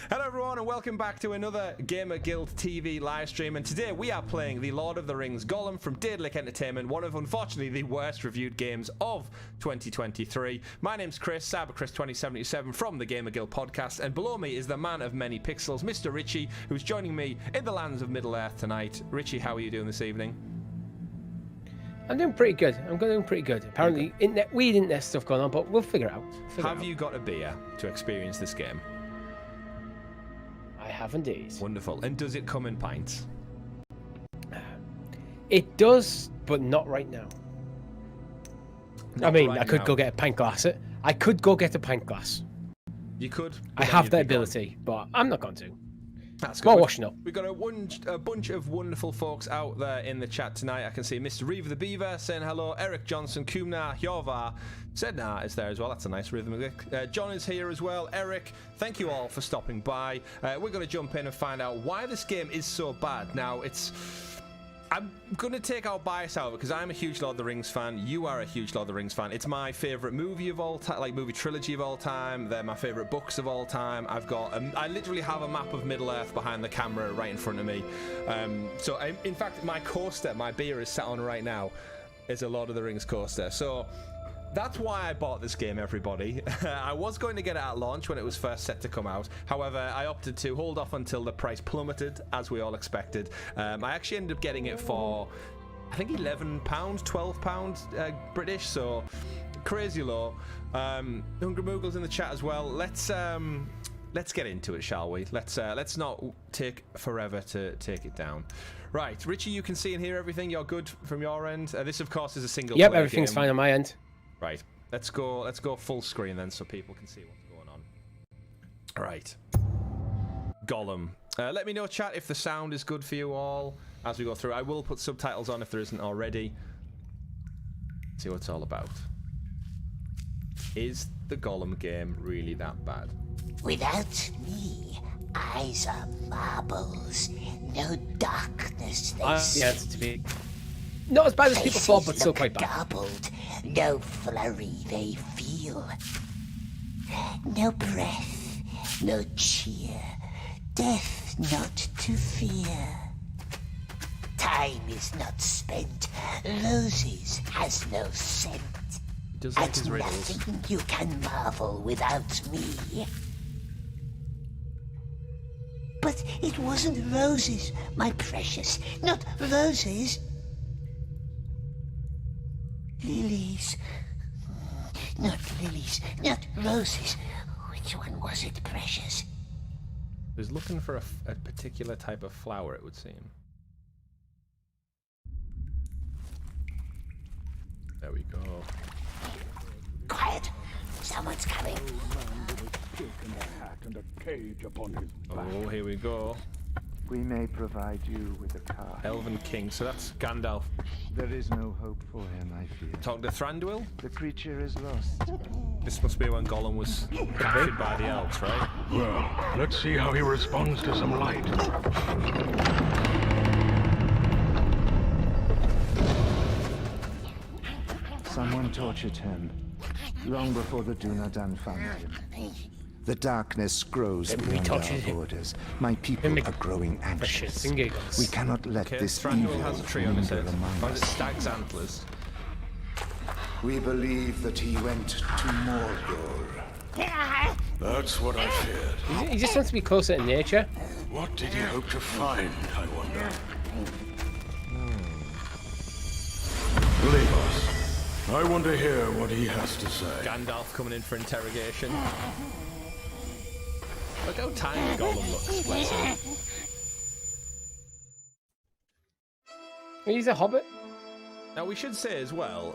Hello everyone and welcome back to another GamerGuildTV live stream, and today we are playing the Lord of the Rings Gollum from Daedalic Entertainment, one of unfortunately the worst reviewed games of 2023. My name's Chris, CyberChris2077 from the GamerGuild Podcast, and below me is the man of many pixels, Mr. Richie, who's joining me in the lands of Middle-earth tonight. Richie, how are you doing this evening? I'm doing pretty good. I'm doing pretty good. Apparently, weird internet stuff going on, but we'll figure it out. Have you got a beer to experience this game? I have indeed. Wonderful. And does it come in pints? It does, but not right now. Not I mean, right I could now. go get a pint glass. I could go get a pint glass. You could. I have that ability, but I'm not going to. That's More good. washing up. We've got a bunch of wonderful folks out there in the chat tonight. I can see Mr. Reeve the Beaver saying hello. Eric Johnson, Kumna, Hjovar, Sedna is there as well. That's a nice rhythmic. John is here as well. Eric, thank you all for stopping by. We're going to jump in and find out why this game is so bad. Now, I'm going to take our bias out because I'm a huge Lord of the Rings fan. You are a huge Lord of the Rings fan. It's my favourite movie of all time, like movie trilogy of all time. They're my favourite books of all time. I literally have a map of Middle-earth behind the camera right in front of me. In fact, my coaster, my beer is sat on right now, is a Lord of the Rings coaster. So that's why I bought this game, everybody. I was going to get it at launch when it was first set to come out. However, I opted to hold off until the price plummeted, as we all expected. I actually ended up getting it for, I think, £11, £12 British, so crazy low. Hungry Moogle's in the chat as well. Let's get into it, shall we? Let's not take forever to take it down. Right, Richie, you can see and hear everything. You're good from your end. This, of course, is a single. Yep, everything's fine on my end. Right, let's go full screen then so people can see what's going on. All right, Gollum. Let me know, chat, if the sound is good for you all as we go through. I will put subtitles on if there isn't already. See what it's all about. Is the Gollum game really that bad? Without me, eyes are marbles. No darkness they see. Yeah, to be not as bad as people thought, but still quite bad. Garbled. No flurry they feel. No breath, no cheer. Death not to fear. Time is not spent. Roses has no scent. He does like his At riddles. nothing you can marvel without me. But it wasn't roses, my precious. Not roses. Lilies. Not lilies, not roses. Which one was it, precious? He was looking for a particular type of flower, it would seem. There we go. Quiet. Someone's coming. Oh, here we go. We may provide you with a car. Elven King, so that's Gandalf. There is no hope for him, I fear. Talk to Thranduil? The creature is lost. This must be when Gollum was captured by the elves, right? Well, let's see how he responds to some light. Someone tortured him, long before the Dunadan found him. The darkness grows beyond our borders. My people are growing anxious. We cannot let Okay, this Thranduil evil has a tree on his linger head. among Or is it us. stag's antlers? We believe that he went to Mordor. That's what I feared. He just wants to be closer to nature. What did he hope to find, I wonder? Leave us. I want to hear what he has to say. Gandalf coming in for interrogation. Look how tiny Gollum looks, bless him. He's a hobbit. Now we should say as well,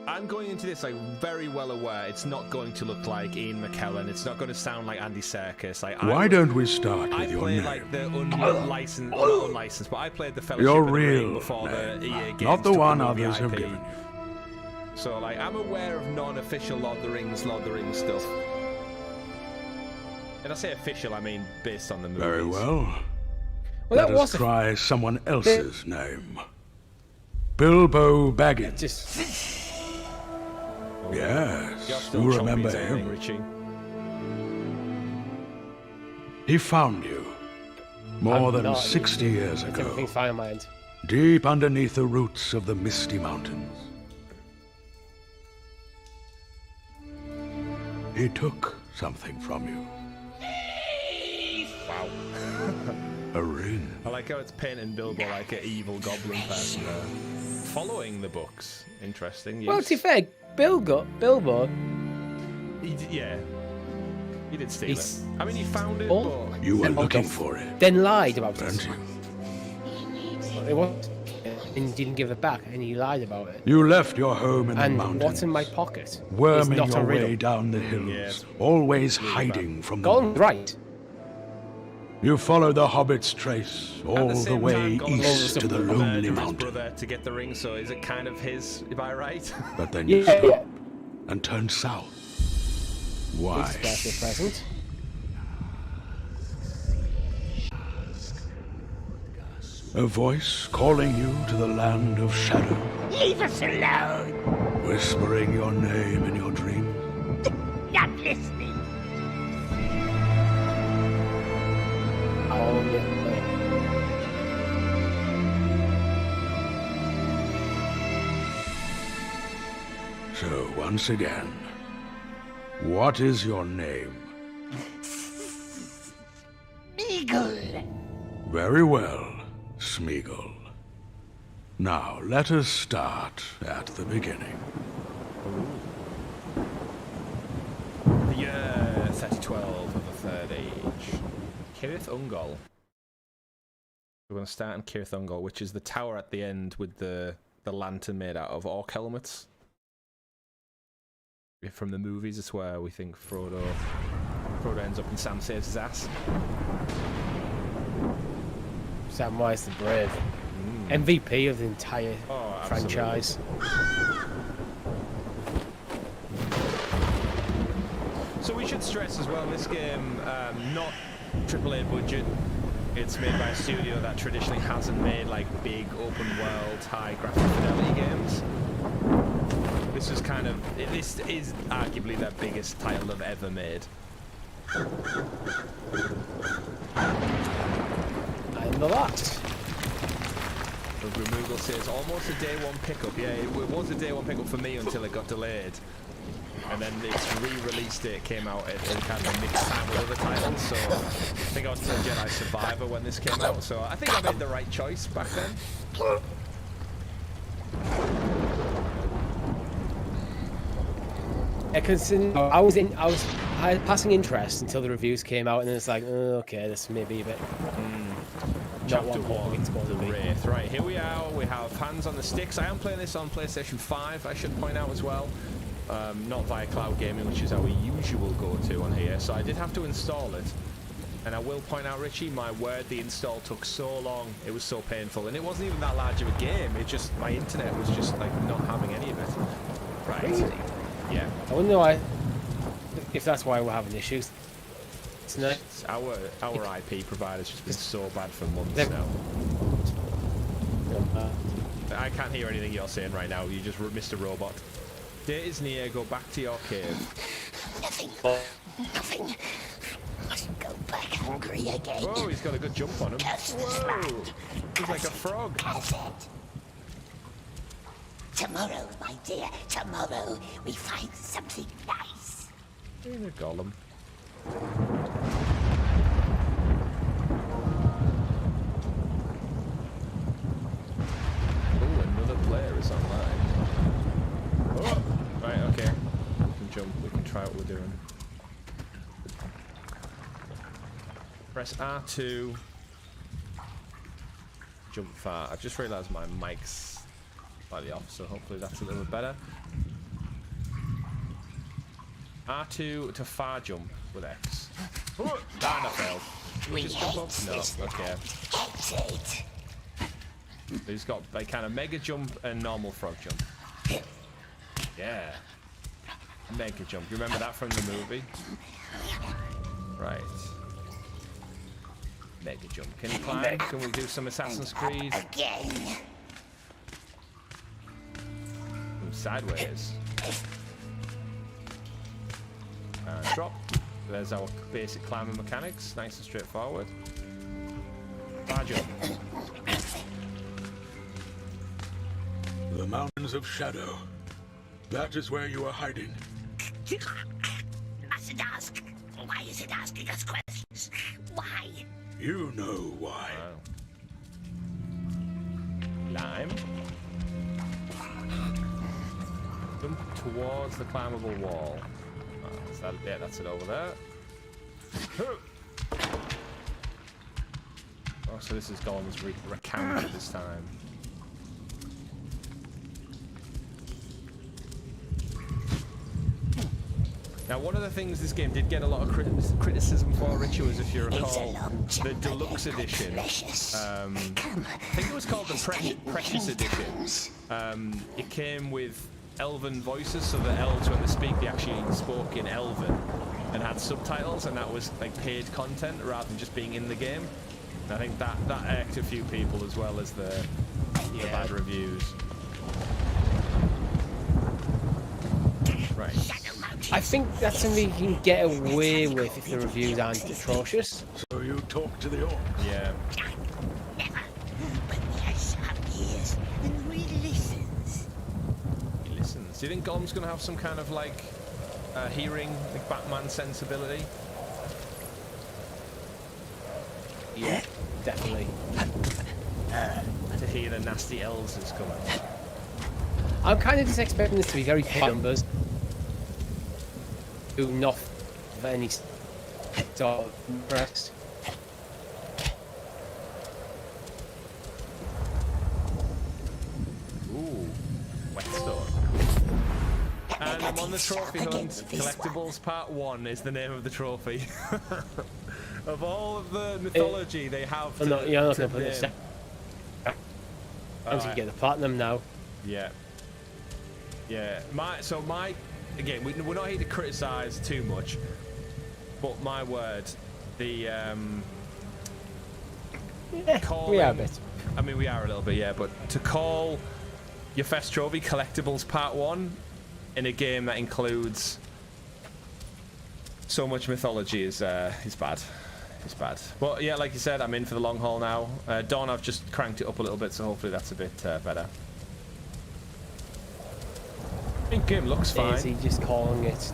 I'm going into this like very well aware it's not going to look like Ian McKellen. It's not going to sound like Andy Serkis. Like, Why don't we start I with your played name? like the unlicensed, not unlicensed, but I played the Fellowship Your of the Ring real before the name, EA games. not the took one movie others have IP. given. So like I'm aware of non-official Lord of the Rings stuff. And I say official, I mean based on the movies. Very well. Well, Let that us was try someone else's name. Bilbo Baggins. just. You're Yes, still you chompy remember as anything, him. Richie. He found you. More I'm than not. 60 years ago. Everything's fine on my end. Deep underneath the roots of the Misty Mountains. He took something from you. Wow. A ring. I like how it's painting Bilbo like an evil goblin person there. Following the books. Interesting. Well, to be fair, Bilbo, Yeah. He did steal He's- it. I mean, he found it, Oh. but... You were Then looking okay. for it, then lied about weren't it. you? It was, and didn't give it back, and he lied about it. You left your home in the And mountains. what's in my pocket is Worming not your a riddle. way down the hills, Yes. always hiding from the Gollum's right. You follow the Hobbit's trace all the same way time, Gollum east to the lonely murdered his mountain. brother to get the ring, so is it kind of his, if I right? But then you Yeah. stopped and turned south. Why? It's a birthday present. A voice calling you to the land of shadow, Leave us alone. whispering your name in your dreams. Not listening. Oh, yeah. So once again, what is your name? Eagle. Very well, Smeagol. Now let us start at the beginning. The year 3012 of the Third Age. Cirith Ungol. We're going to start in Cirith Ungol, which is the tower at the end with the lantern made out of orc helmets. From the movies, it's where we think Frodo ends up and Sam saves his ass. Samwise the Brave. MVP of the entire Oh, franchise. So we should stress as well, this game, not AAA budget. It's made by a studio that traditionally hasn't made like big open world, high graphic fidelity games. This is this is arguably their biggest title they've ever made. And the lot. Removal says almost a day one pickup. Yeah, it was a day one pickup for me until it got delayed. And then it's re-released it came out at kind of a mixed time with other titles. So I think I was playing Jedi Survivor when this came out. So I think I made the right choice back then. Because I had passing interest until the reviews came out, and then it's like, oh, okay, this may be a bit. Not Chapter what 1, it's going to the be. Wraith. Right, here we are. We have Hands on the Sticks. I am playing this on PlayStation 5, I should point out as well. Not via cloud gaming, which is our usual go-to on here. So I did have to install it. And I will point out, Richie, my word, the install took so long. It was so painful. And it wasn't even that large of a game. It just, my internet was just like not having any of it. Right. Really? Yeah. I wonder why, if that's why we're having issues. It's not. It's our IP provider's just been so bad for months They've- now. I can't hear anything you're saying right now. You just missed a robot. Day is near. Go back to your cave. Nothing. Nothing. Must go back hungry again. Whoa, he's got a good jump on him. Curse this Whoa, land. he's like a frog. Curse it. Tomorrow, my dear, tomorrow we find something nice. Hey there, Gollum. Oh, another player is online. Oh, right, okay. We can jump. We can try what we're doing. Press R2. Jump far. I've just realised my mic's slightly off, so hopefully that's a little bit better. R2 to far jump with X. Oh, darn, I failed. We Just jump hate up? No, this okay. Hate He's got like kind of mega jump and normal frog jump. Yeah. Mega jump. You remember that from the movie? Right. Mega jump. Can you climb? Can we do some Assassin's Creed? again. Sideways. And drop. There's our basic climbing mechanics, nice and straightforward. Barge up. The Mountains of Shadow. That is where you are hiding. Mustn't ask. Why is it asking us questions? Why? You know why. Wow. Lime. Jump towards the climbable wall. Oh, is that, yeah, that's it over there. Oh, so this is Gollum's recounted this time. Now, one of the things this game did get a lot of criticism for, Richie, was, if you recall, the deluxe edition. I think it was called the Precious edition. It came with Elven voices, so the elves, when they speak, they actually spoke in Elven and had subtitles, and that was like paid content rather than just being in the game. And I think that irked a few people as well as the bad reviews. Right. I think that's something you can get away with if the reviews aren't atrocious. So you talk to the orc? Yeah. Never. But he has sharp ears and really listens. He listens. Do you think Gollum's going to have some kind of like hearing, like Batman sensibility? Yeah, definitely. To hear the nasty elves is coming. I'm kind of just expecting this to be very high numbers. Do not have any sort of interest. Ooh, whetstone. And I'm on the trophy hunt. Collectibles Part 1 is the name of the trophy. Of all of the mythology they have. You're not going to put this. I'm going to get the platinum now. Yeah. Yeah. Again, we're not here to criticize too much, but my word, the calling, we are a bit. I mean, we are a little bit, yeah. But to call your first trophy Collectibles Part 1 in a game that includes so much mythology is bad. It's bad. But yeah, like you said, I'm in for the long haul now. Dawn, I've just cranked it up a little bit, so hopefully that's a bit better. I think game looks fine. Is he just calling it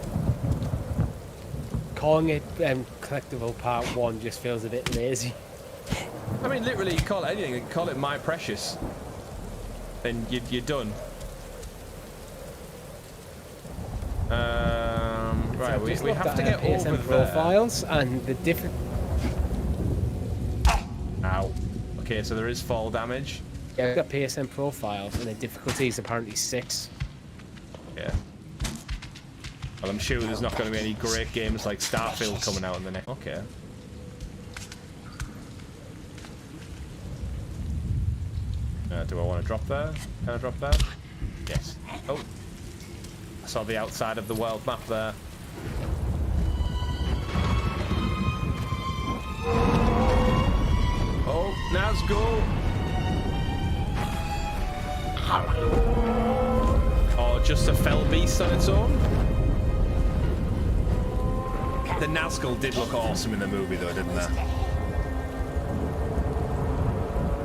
collectible Part 1 just feels a bit lazy. I mean, literally, you call it anything. You can call it My Precious, and you're done. Right, we have to get PSN over profiles there. And the different. Ow. Okay, so there is fall damage. Yeah, we've got PSN profiles, and the difficulty is apparently 6. Yeah. Well, I'm sure there's not going to be any great games like Starfield coming out in the next. Okay. Do I want to drop there? Can I drop there? Yes. Oh. I saw the outside of the world map there. Oh, now's go. Or just a fell beast on its own. The Nazgul did look awesome in the movie though, didn't they?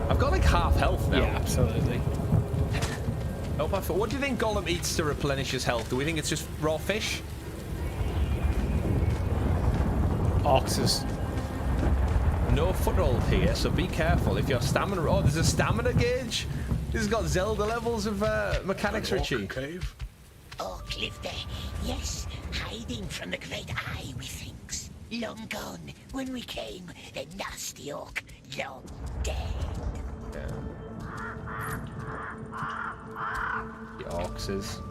I've got like half health now. Yeah, absolutely. Oh, what do you think Gollum eats to replenish his health? Do we think it's just raw fish? Oxes. No foothold here, so be careful. If your stamina... Oh, there's a stamina gauge? This has got Zelda levels of mechanics, Richie. Cave? Oh, cliff there. Yes, hiding from the great eye, we thinks. Long gone. When we came, the nasty orc, long dead. Yeah. The oxes.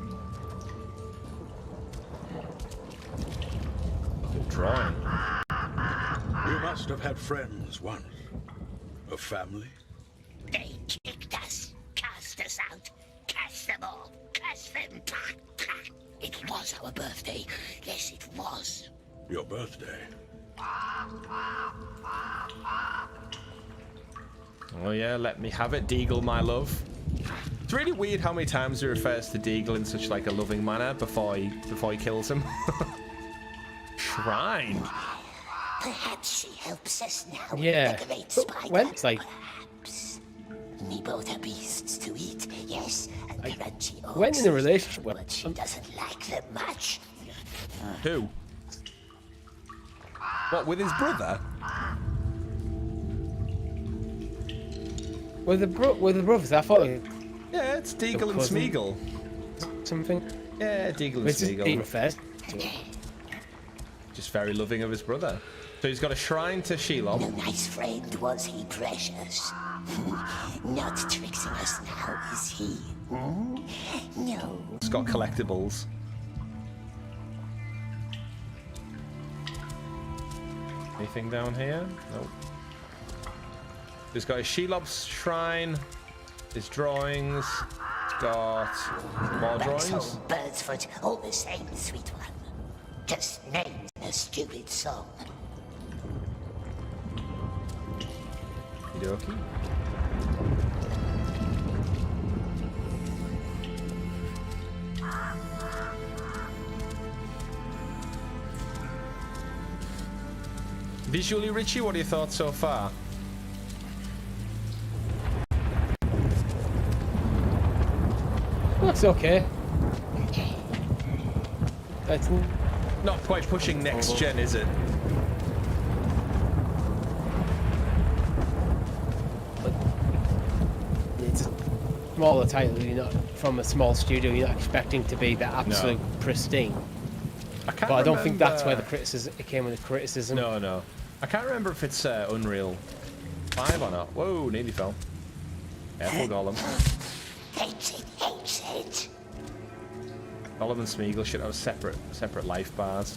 Good drawing. You must have had friends once. A family? They kicked us, cast us out, cast them all, cast them back. It was our birthday. Yes, it was. Your birthday? Oh yeah, let me have it, Deagle, my love. It's really weird how many times he refers to Deagle in such like a loving manner before he kills him. shrine. Perhaps she helps us now Yeah. with the great But spider. when it's like, Perhaps. We both are beasts to eat, yes, and crunchy oaks. when in a relationship, But she doesn't like them much. Who? What, with his brother? with the brothers, I thought Yeah, it's Deagle and cousin. Smeagol. something. Yeah, Deagle and Which is Smeagol. refers. Just very loving of his brother. So he's got a shrine to Shelob. No nice friend was he, precious. Not tricksing us now, is he? No. It's got collectibles. Anything down here? Nope. He's got his Shelob's shrine, his drawings. He's got more drawings. So bird's foot, all the same, sweet one. Just named a stupid song. Okie dokie. Visually, Richie, what are your thoughts so far? Looks okay. It's Not quite pushing next gen, is it? it's a smaller title. You're not from a small studio. You're not expecting to be the absolute pristine. But I don't think that's where the criticism it came with the criticism. No, no. I can't remember if it's Unreal 5 or not. Whoa, nearly fell. Careful, Gollum. Hates it. Gollum and Smeagol should have separate life bars.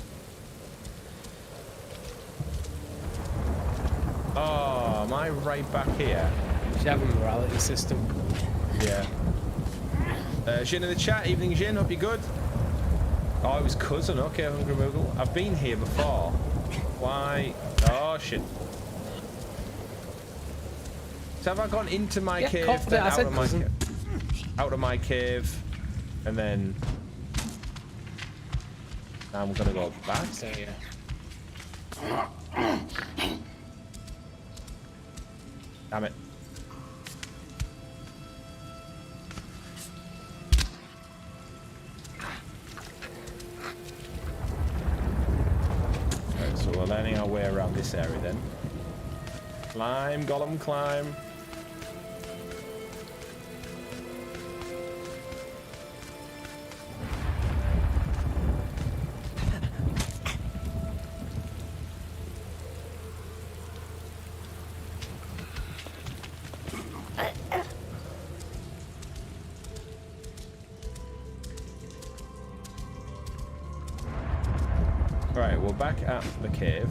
Oh, am I right back here? You should have a morality system. Yeah. Jin in the chat. Evening, Jin. Hope you're good. Oh, it was cousin. Okay, Hungry Moogle. I've been here before. Why? Oh, shit. So have I gone into my cave, then out of my cave? Out of my cave, and then... Now I'm gonna go back. So, yeah. Damn it. Right, so we're learning our way around this area then. Climb, Gollum, climb. Right, we're back at the cave.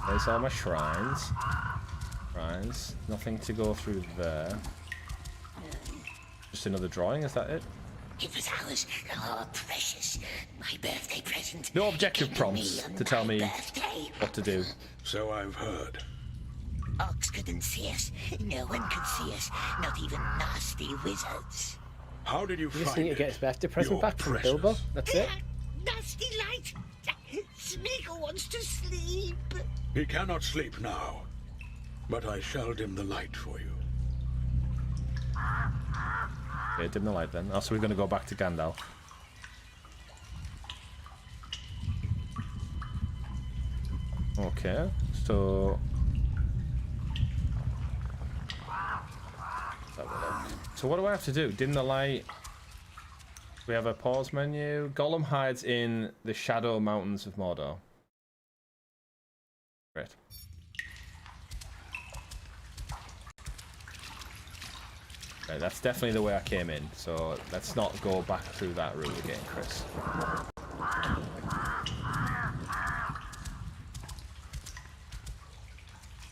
There's all my shrines. Nothing to go through there. Just another drawing, is that it? It was ours. Oh, precious. My birthday present. No objective Given prompts on to tell my me birthday. what to do. So I've heard. Ox couldn't see us. No one could see us. Not even nasty wizards. How did you You just find need to get his birthday present You're back from precious. Bilbo. That's it. Nasty light. Smeagol wants to sleep. He cannot sleep now, but I shall dim the light for you. Okay, dim the light then. Oh, so we're going to go back to Gandalf. Okay, so... So what do I have to do? Dim the light. We have a pause menu. Gollum hides in the Shadow Mountains of Mordor. Great. Right, that's definitely the way I came in, so let's not go back through that route again, Chris.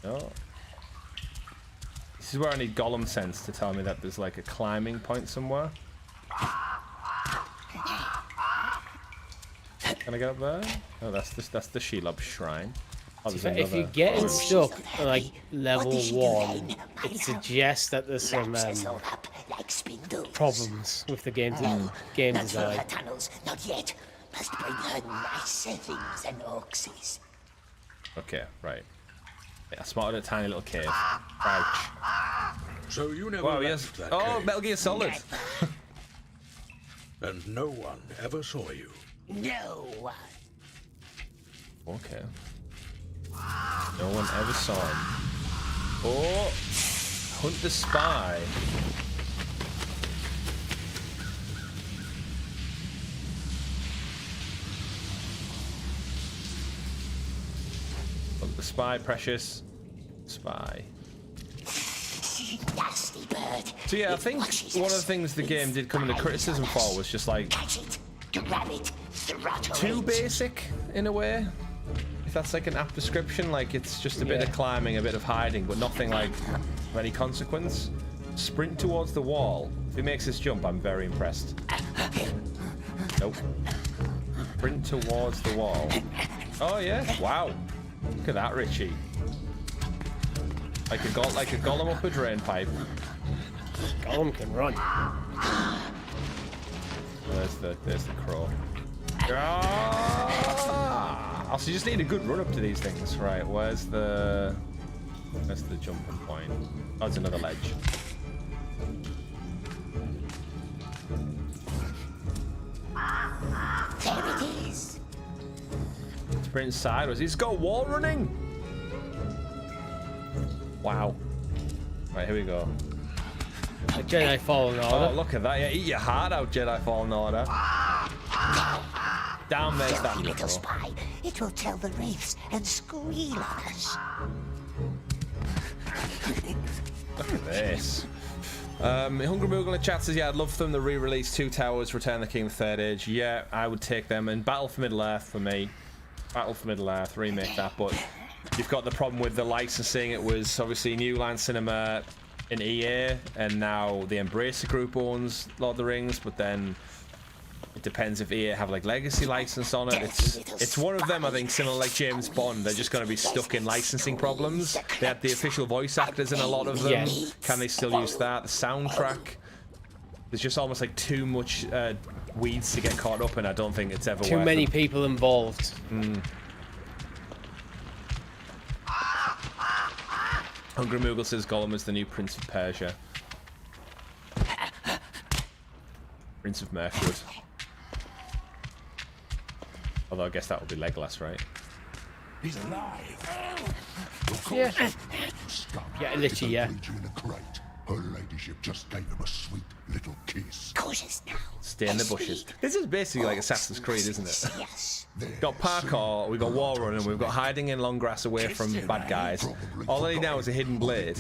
No. This is where I need Gollum sense to tell me that there's like a climbing point somewhere. Can I get up there? Oh, that's the Shelob shrine. Oh, there's If you're another- getting stuck at like level What is she 1, doing? it suggests that there's some Wraps us all up like spindles. Problems with the game, Not design. through her tunnels, not yet. Must bring her nicer things than orcs. Okay, right. I spotted a tiny little cave. Crouch. So you never Wow, left yes. that Oh, cave, Metal Gear Solid. and no one ever saw you. No one. Okay. No one ever saw him. Oh, hunt the spy. Hunt the spy, precious. Spy. Nasty bird. So yeah, I think one of the things the game did come into criticism for was just like Catch it, grab it, throttle too it. basic in a way. If that's like an apt description, like it's just a bit of climbing, a bit of hiding, but nothing like of any consequence. Sprint towards the wall. If he makes this jump, I'm very impressed. Nope. Sprint towards the wall. Oh yeah! Wow. Look at that, Richie. Like a Gollum up a drain pipe. Gollum can run. There's the crow. Ah! Also, you just need a good run up to these things, right? Where's the jumping point? Oh, it's another ledge. There it is. Sprint sideways. He's got wall running. Wow. Right, here we go. Like Jedi Fallen Order. Oh, look at that. Yeah, eat your heart out, Jedi Fallen Order. Down there's that Filthy little crow. spy. It will tell the wraiths and squeal on us. Look at this. Hungry Moogle in the chat says, yeah, I'd love for them to re-release Two Towers, Return of the King, the Third Age. Yeah, I would take them. And Battle for Middle-earth for me. Battle for Middle-earth, remake that. But you've got the problem with the licensing. It was obviously New Line Cinema in EA, and now the Embracer Group owns Lord of the Rings, but then it depends if EA have like legacy license on it. It's one of them, I think, similar like James Bond. They're just going to be stuck in licensing problems. They had the official voice actors in a lot of them. Yeah. Can they still use that? The soundtrack. There's just almost like too much weeds to get caught up in. I don't think it's ever Too worth many it. people involved. Hungry Moogle says Gollum is the new Prince of Persia. Prince of Mirkwood. Although I guess that would be Legolas, right? He's alive. Yeah. Yeah, literally, yeah. In a crate. Her ladyship just gave him a sweet little kiss. Cautious now. Stay in the bushes. This is basically like Assassin's Creed, isn't it? Yes. We've got parkour, we've got wall running, we've got hiding in long grass away from bad guys. All I need now is a hidden blade.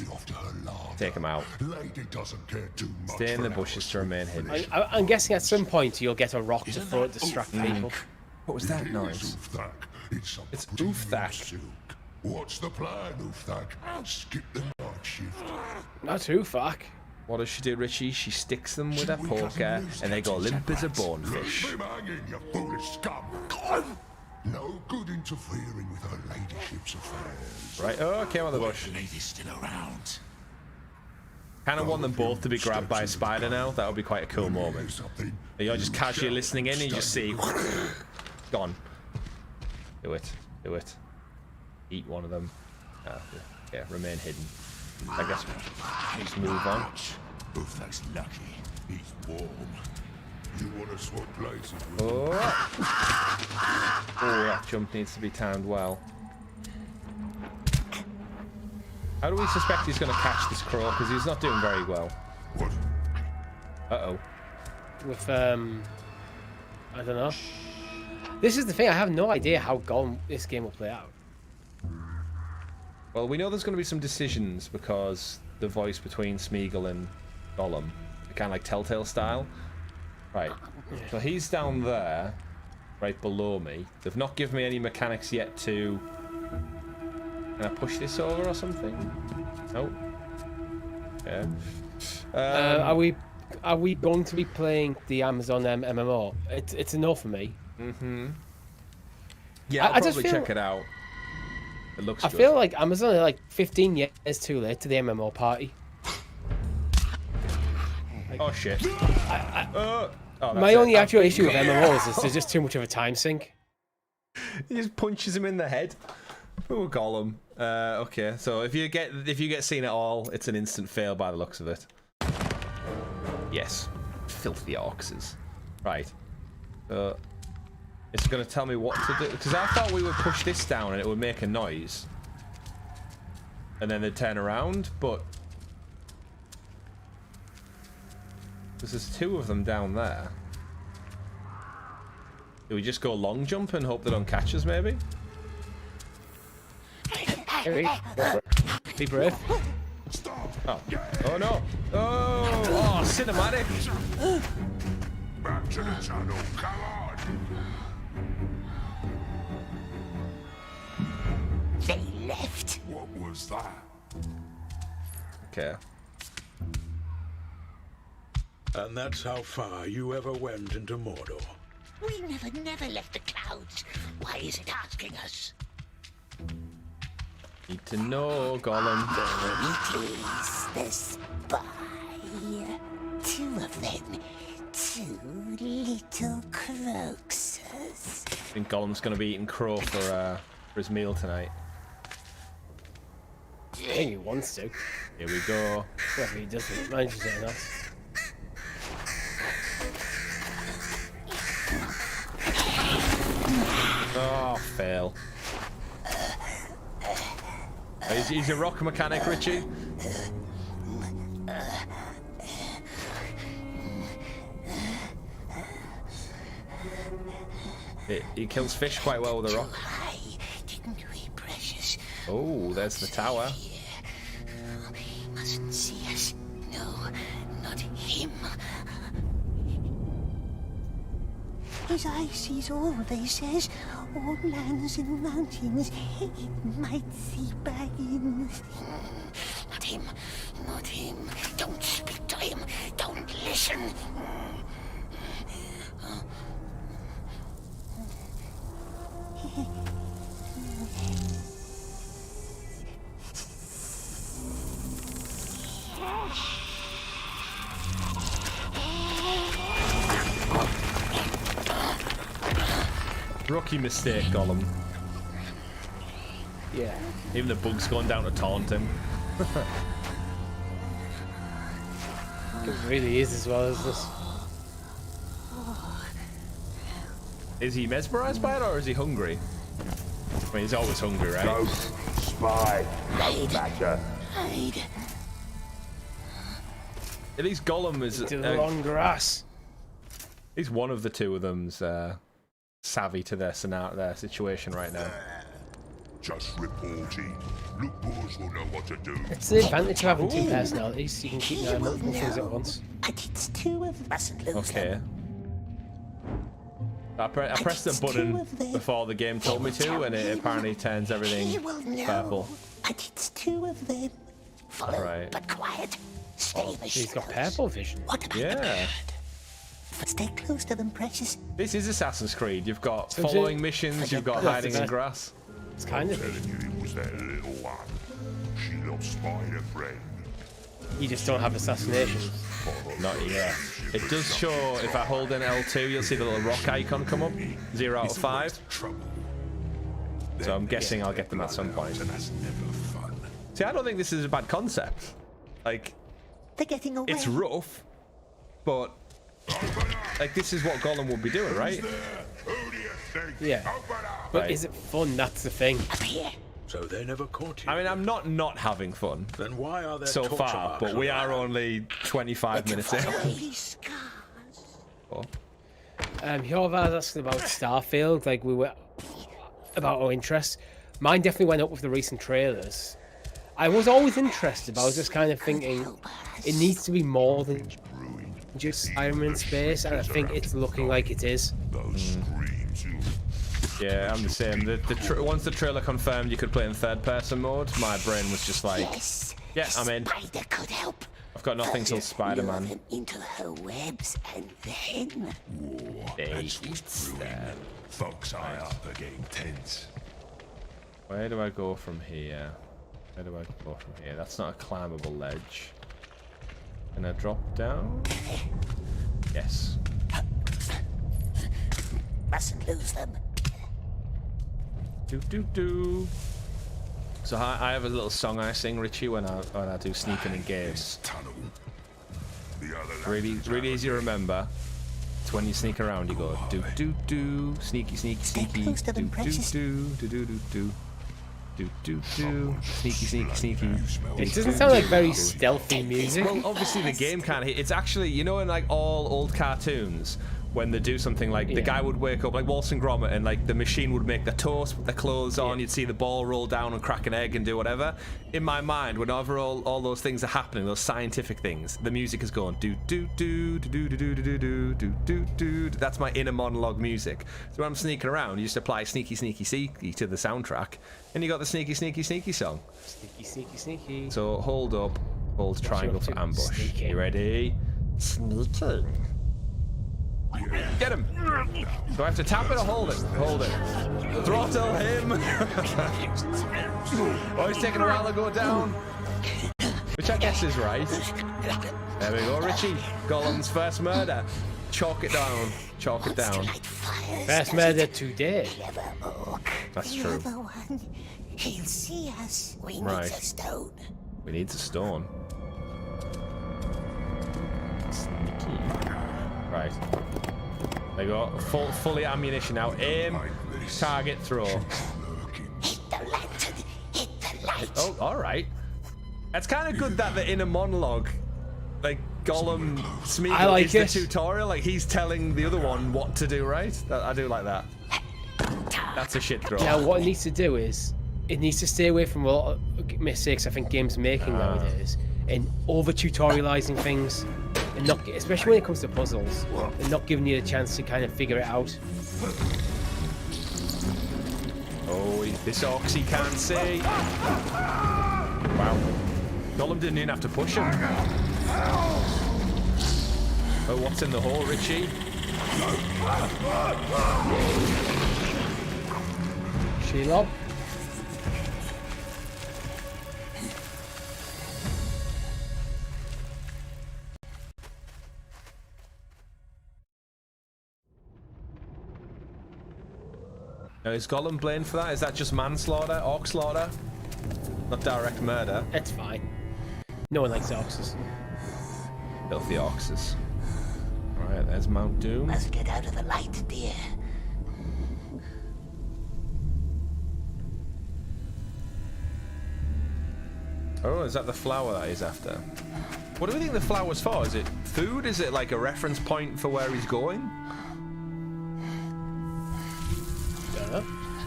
Take him out. Lady doesn't care too much. Stay in the bushes to remain hidden. I'm guessing at some point you'll get a rock to throw to distract people. What was that noise? It's Uthak. What's the plan, Uthak? Skip the night shift. Not too fuck. What does she do, Richie? She sticks them with her poker, and they go limp as a bonefish. Leave him hanging, you foolish scum. No good interfering with her ladyship's affairs. Right, oh, came on the bush. The lady's still around. Kind of want them both to be grabbed by a spider now. That would be quite a cool moment. You're just casually listening in, and you just see, gone. Do it, do it. Eat one of them. Yeah, remain hidden. I guess we'll just move on. Uthak's lucky. He's warm. You want to swap places with Oh, that jump needs to be timed well. How do we suspect he's going to catch this crow? Because he's not doing very well. what? Uh-oh. With, I don't know. This is the thing, I have no idea how this game will play out. Well, we know there's going to be some decisions because the voice between Smeagol and Gollum, kind of like Telltale style. Right. So he's down there, right below me. They've not given me any mechanics yet to... Can I push this over or something? Nope. Yeah. Are we going to be playing the Amazon MMO? It's a no for me. Yeah, I'll I just probably feel- check it out. It looks I good. feel like Amazon are like 15 years too late to the MMO party. Oh shit. My only actual issue with MMOs is there's just too much of a time sink. He just punches him in the head. Oh, Gollum. Okay, so if you get seen at all, it's an instant fail by the looks of it. Yes. Filthy orcs. Right. It's going to tell me what to do. Because I thought we would push this down and it would make a noise. And then they'd turn around, but... There's 2 of them down there. Do we just go long jump and hope they don't catch us, maybe? Be brave. Oh. Oh no. Oh, cinematic. Back to the tunnel, come on! They left. What was that? Okay. And that's how far you ever went into Mordor. We never left the clouds. Why is it asking us? Need to know, Gollum. It is the spy. 2 of them. 2 little croakses. I think Gollum's going to be eating crow for his meal tonight. I think he wants to. Here we go. Whether he doesn't, manages it enough. Oh, fail. He's a rock mechanic, Richie. He kills fish quite well with a rock. Didn't we, precious? Oh, there's the tower. He mustn't see us. No, not him. His eye sees all, they says. All lands and mountains. He might see Baggins. Not him. Not him. Don't speak to him. Don't listen. Rookie mistake, Gollum. Yeah. Even the bug's gone down to taunt him. It really is as well as this. Is he mesmerized by it or is he hungry? I mean, he's always hungry, right? Ghost, spy, ghost badger. Hide. At least Gollum is... To the long grass. He's one of the 2 of them's savvy to their situation right now. Just reporting. Look, boys will know what to do. It's the advantage of having 2 personalities. You can keep doing multiple things at once. And it's 2 of them. Mustn't lose Okay. them. I pressed the button before the game told me to, and it apparently turns everything purple. And it's 2 of them. Follow, Right. but quiet. Stay the He's got shadows. purple vision. What about the Yeah. bird? But stay close to them, precious. This is Assassin's Creed. You've got So is following it- missions, you've got Yeah, hiding it's in a- grass. It's kind of. Telling you it was that little one. She lost spider friend. You just don't have assassinations. Not yet. It does show, if I hold in L2, you'll see the little rock icon come up. 0 out of 5. Trouble. So I'm guessing I'll get them at some point. And that's never fun. See, I don't think this is a bad concept. Like, They're getting away. it's rough, but like this is what Gollum would be doing, right? Who do you think? Yeah. Open up. But Right. is it fun? That's the thing. Up here. So they never caught you. I mean, I'm not having fun Then why are there so torture far, marks but on we the are ground? only 25 minutes in. These scars. Oh. Hjorvar's asking about Starfield, like we were about our interest. Mine definitely went up with the recent trailers. I was always interested, but I was just kind of thinking it needs to be more than just Iron Man space, and I think it's looking like it is. Those screams you... Yeah, I'm the same. Once the trailer confirmed you could play in third-person mode, my brain was just like, Yes. yeah, I'm in. Spider could help. I've got nothing till Lure Spider-Man. them into her webs, and then Folks eye up are getting tense. Where do I go from here? Where do I go from here? That's not a climbable ledge. Gonna drop down. Yes. Mustn't lose them. Do. So I have a little song I sing, Richie, when I do sneaking in games. Really easy to remember. It's when you sneak around, you go do, sneaky, sneaky, do, sneaky. It doesn't sound like very stealthy music. Well, obviously the game can't. It's actually, you know, in like all old cartoons, when they do something like the guy would wake up like Wallace and Gromit, and like the machine would make the toast, put the clothes on, you'd see the ball roll down and crack an egg and do whatever. In my mind, whenever all those things are happening, those scientific things, the music is going do. That's my inner monologue music. So when I'm sneaking around, you just apply sneaky to the soundtrack, and you got the sneaky song. Sneaky. So hold up, hold triangle for ambush. Sneaking. You ready? Sneaking. Get him! Do I have to tap it or hold it? Hold it. Throttle him! Oh, he's taking a while to go down. Which I guess is right. There we go, Richie. Gollum's first murder. Chalk it down. Chalk it down. First murder today. That's true. He'll see us. We need Right. a stone. We need a stone. Sneaky. Right. There you go. Fully ammunition now. Aim, target, throw. Hit the lantern. Hit the light. Oh, alright. It's kind of good that the inner monologue, like Gollum Smeagol, I like is it. the tutorial. Like he's telling the other one what to do, right? I do like that. That's a shit throw. Now, what it needs to do is, it needs to stay away from a lot of mistakes I think games are making nowadays, in over-tutorializing things, and not, especially when it comes to puzzles, and not giving you a chance to kind of figure it out. Oh, this ox he can't see. Wow. Gollum didn't even have to push him. Oh, what's in the hole, Richie? Shelob. Now, is Gollum blamed for that? Is that just manslaughter, orc slaughter? Not direct murder. It's fine. No one likes oxes. Filthy oxes. Alright, there's Mount Doom. Must get out of the light, dear. Oh, is that the flower that he's after? What do we think the flower's for? Is it food? Is it like a reference point for where he's going?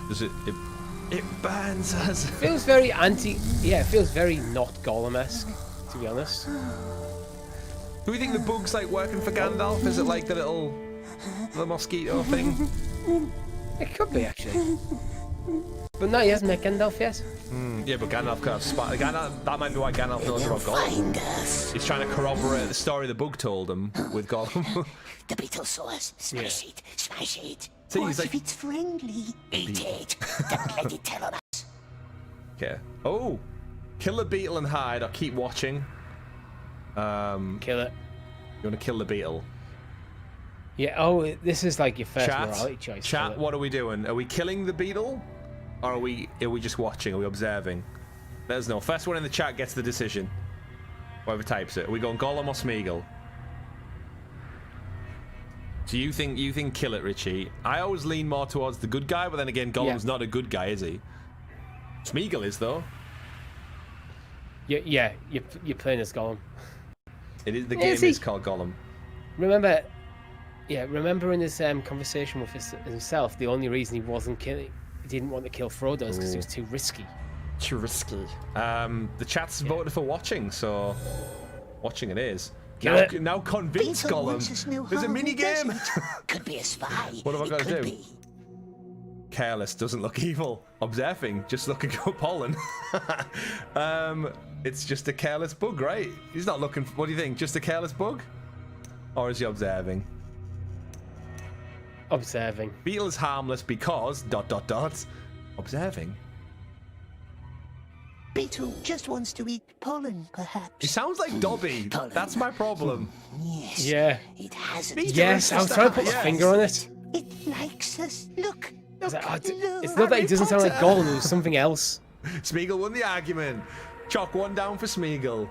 Does it burns us. Feels very it feels very not Gollum-esque, to be honest. Do we think the bug's like working for Gandalf? Is it like the mosquito thing? It could be, actually. But no, he hasn't met Gandalf yet. Yeah, but Gandalf could have that might be why Gandalf knows about Gollum. He's trying to corroborate the story the bug told him with Gollum. The beetle saw us. Smash it. See, What he's like, if it's friendly? Eat it. Don't let it tell on us. okay. Oh, kill the beetle and hide, or keep watching. Kill it. You want to kill the beetle? Yeah, oh, this is like your first morality choice. Chat, what are we doing? Are we killing the beetle? Or are we just watching? Are we observing? Let us know. First one in the chat gets the decision. Whoever types it. Are we going Gollum or Smeagol? So you think kill it, Richie? I always lean more towards the good guy, but then again, Gollum's not a good guy, is he? Smeagol is, though. Yeah, you're playing as Gollum. It is. The game is called Gollum. Remember in his conversation with himself, the only reason he didn't want to kill Frodo is because it was too risky. Too risky. The chat's voted for watching, so watching it is. Now convince Gollum. There's a mini game. Could be a spy. What have I got to do? Careless doesn't look evil. Observing, just looking for pollen. It's just a careless bug, right? He's not looking. What do you think? Just a careless bug, or is he observing? Observing. Beetle is harmless because ... Observing. Beetle just wants to eat pollen, perhaps. He sounds like Dobby. Pollen. That's my problem. Yes. Yeah. It has a Yes, I was trying to put my finger on it. It likes us. Look. I was like, Look. it's not that he doesn't sound like Gollum, it was something else. Smeagol won the argument. Chalk one down for Smeagol.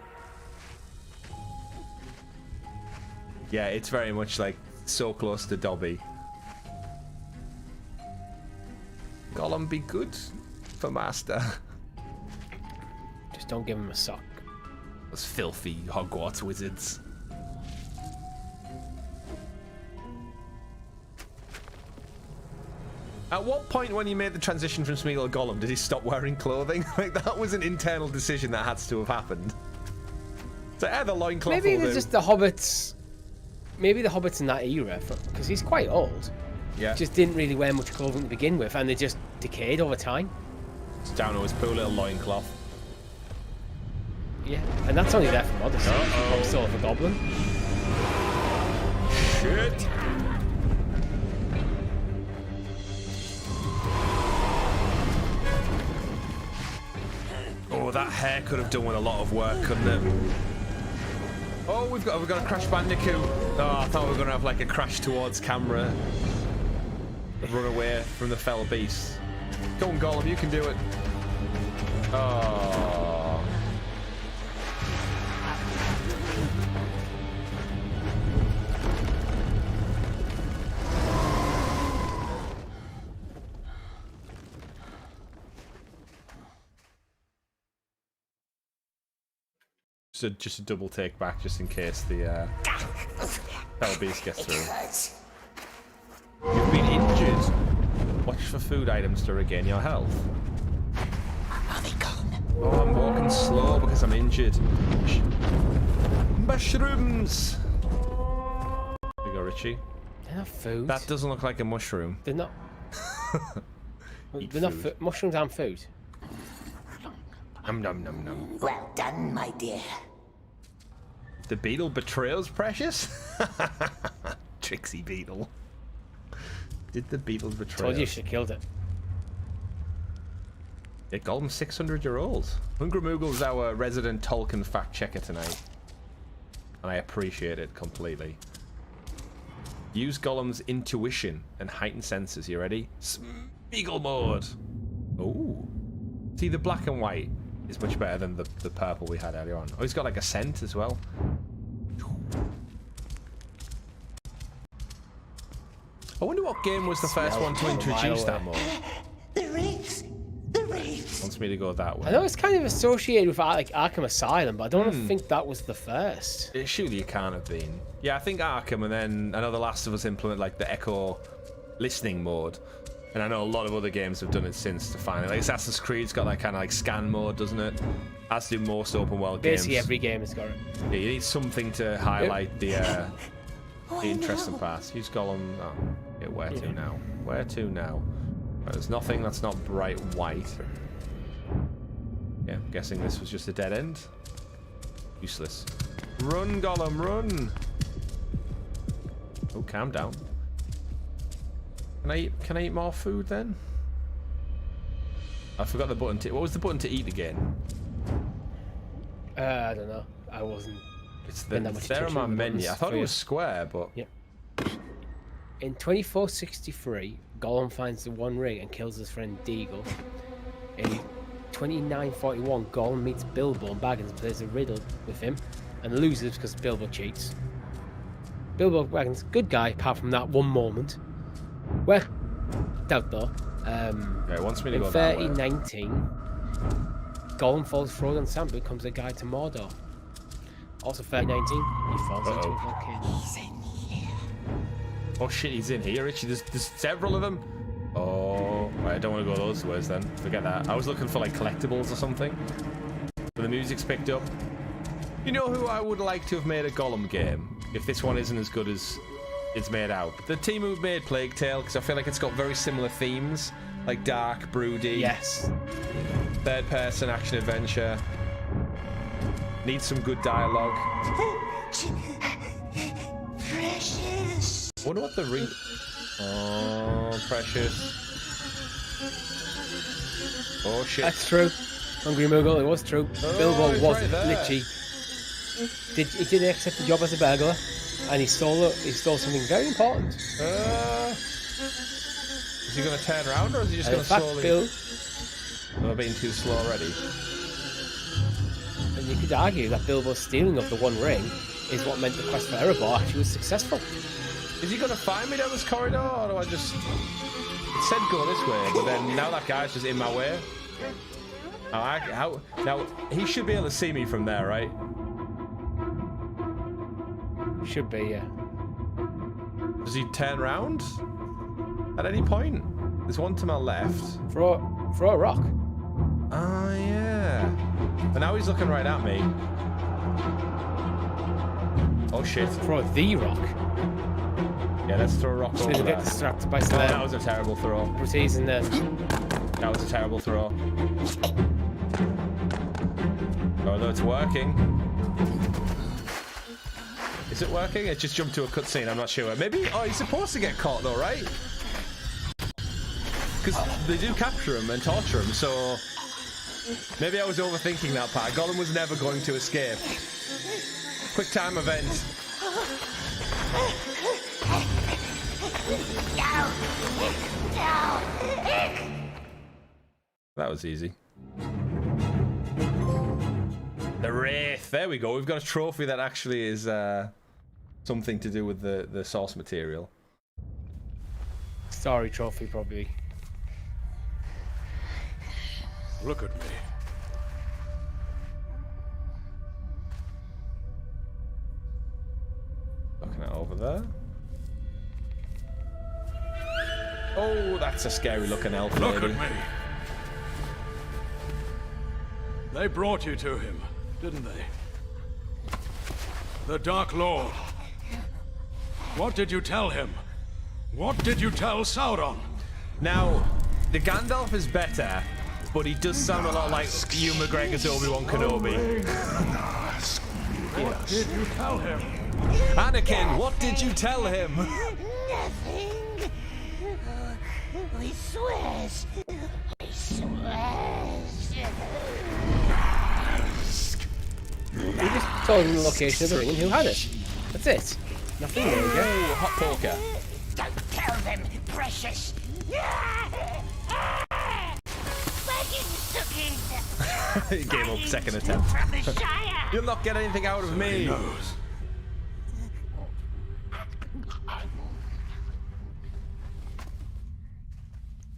Yeah, it's very much like so close to Dobby. Gollum be good for master. Just don't give him a sock. Those filthy Hogwarts wizards. At what point when you made the transition from Smeagol to Gollum did he stop wearing clothing? Like, that was an internal decision that had to have happened. So the loincloth. Maybe they're just the hobbits. Maybe the hobbits in that era, because he's quite old. Yeah. Just didn't really wear much clothing to begin with, and they just decayed over time. It's down to his poor little loincloth. Yeah, and that's only there for modesty. I'm still for Goblin. Shit. Oh, that hair could have done with a lot of work, couldn't it? Oh, we've got a Crash Bandicoot. Oh, I thought we were gonna have like a crash towards camera, run away from the fell beast. Go on, Gollum, you can do it. Oh. Just a double take back, just in case the fell beast gets through. You've been injured. Watch for food items to regain your health. Are they gone? Oh, I'm walking slow because I'm injured. Mushrooms! There you go, Richie. They're not food. That doesn't look like a mushroom. They're not. They're not mushrooms aren't food. Num num num num. Well done, my dear. The beetle betrays Precious? Trixie beetle. Did the beetle betray Told you us? she killed it. Yeah, Gollum's 600-year-old. Hungramoogle's our resident Tolkien fact checker tonight. And I appreciate it completely. Use Gollum's intuition and heightened senses. You ready? Smeagol mode. Ooh. See, the black and white is much better than the purple we had earlier on. Oh, he's got like a scent as well. I wonder what game was the first one to introduce that mode. The wraiths! The wraiths! Wants me to go that way. I know it's kind of associated with like Arkham Asylum, but I don't think that was the first. It surely it can't have been. Yeah, I think Arkham, and then I know The Last of Us implement like the echo listening mode. And I know a lot of other games have done it since to find it. Like Assassin's Creed's got that kind of like scan mode, doesn't it? As do most open world games. Basically every game has got it. Yeah, you need something to highlight the interesting parts. Use Gollum. Oh, yeah, where to now? Where to now? Right, there's nothing that's not bright white. Yeah, I'm guessing this was just a dead end. Useless. Run, Gollum, run! Oh, calm down. Can I eat more food then? I forgot the button to... What was the button to eat again? I don't know. I wasn't... It's there on my menu. I thought it was square, but... Yep. In 2463, Gollum finds the One Ring and kills his friend Deagle. In 2941, Gollum meets Bilbo and Baggins and plays a riddle with him and loses because Bilbo cheats. Bilbo Baggins, good guy, apart from that one moment. Well, doubt though. Yeah, it wants me to in go that way. 3019, Gollum follows Frodo and Sam, becomes a guide to Mordor. Also 3019, he falls into a volcano. He's in here. Oh shit, he's in here, Richie. There's several of them. Oh, right, I don't want to go those ways then. Forget that. I was looking for like collectibles or something. But the music's picked up. You know who I would like to have made a Gollum game? If this one isn't as good as it's made out. The team who made Plague Tale, because I feel like it's got very similar themes. Like dark, broody. Yes. Third person action adventure. Needs some good dialogue. Precious! Wonder what the Oh, Precious. Oh shit. That's true. Hungry Moogle, it was true. Bilbo he's was right there. literally. He did accept the job as a burglar, and he stole something very important. Is he going to turn around, or is he just going to slowly? Bill, Am I being too slow already? and you could argue that Bilbo's stealing of the One Ring is what meant the quest for Erebor actually was successful. Is he going to find me down this corridor, or do I just... It said go this way, but then now that guy's just in my way. Now, he should be able to see me from there, right? Should be, yeah. Does he turn around at any point? There's one to my left. Throw a rock. Oh, yeah. But now he's looking right at me. Oh, shit. Throw the rock. Yeah, let's throw a rock So over they there. get distracted by Oh, Slade. that was a terrible throw. Protease and then. That was a terrible throw. Although it's working. Is it working? It just jumped to a cutscene, I'm not sure. Maybe... Oh, he's supposed to get caught though, right? Because they do capture him and torture him, so... Maybe I was overthinking that part. Gollum was never going to escape. Quick time event. That was easy. The Wraith. There we go. We've got a trophy that actually is something to do with the source material. Story trophy, probably. Look at me. Looking at over there. Oh, that's a scary looking elf Look lady. at me. They brought you to him, didn't they? The Dark Lord. What did you tell him? What did you tell Sauron? Now, the Gandalf is better, but he does sound a lot like Ewan McGregor's Obi-Wan Kenobi. What did you tell him? Anakin, what did you tell him? Nothing. We swears. We swears. We just told him the location of the ring and who had it. That's it. Nothing there, yeah. Oh, hot poker. Don't tell them, precious. Game up, second attempt. From the Shire. You'll not get anything out of me. Knows.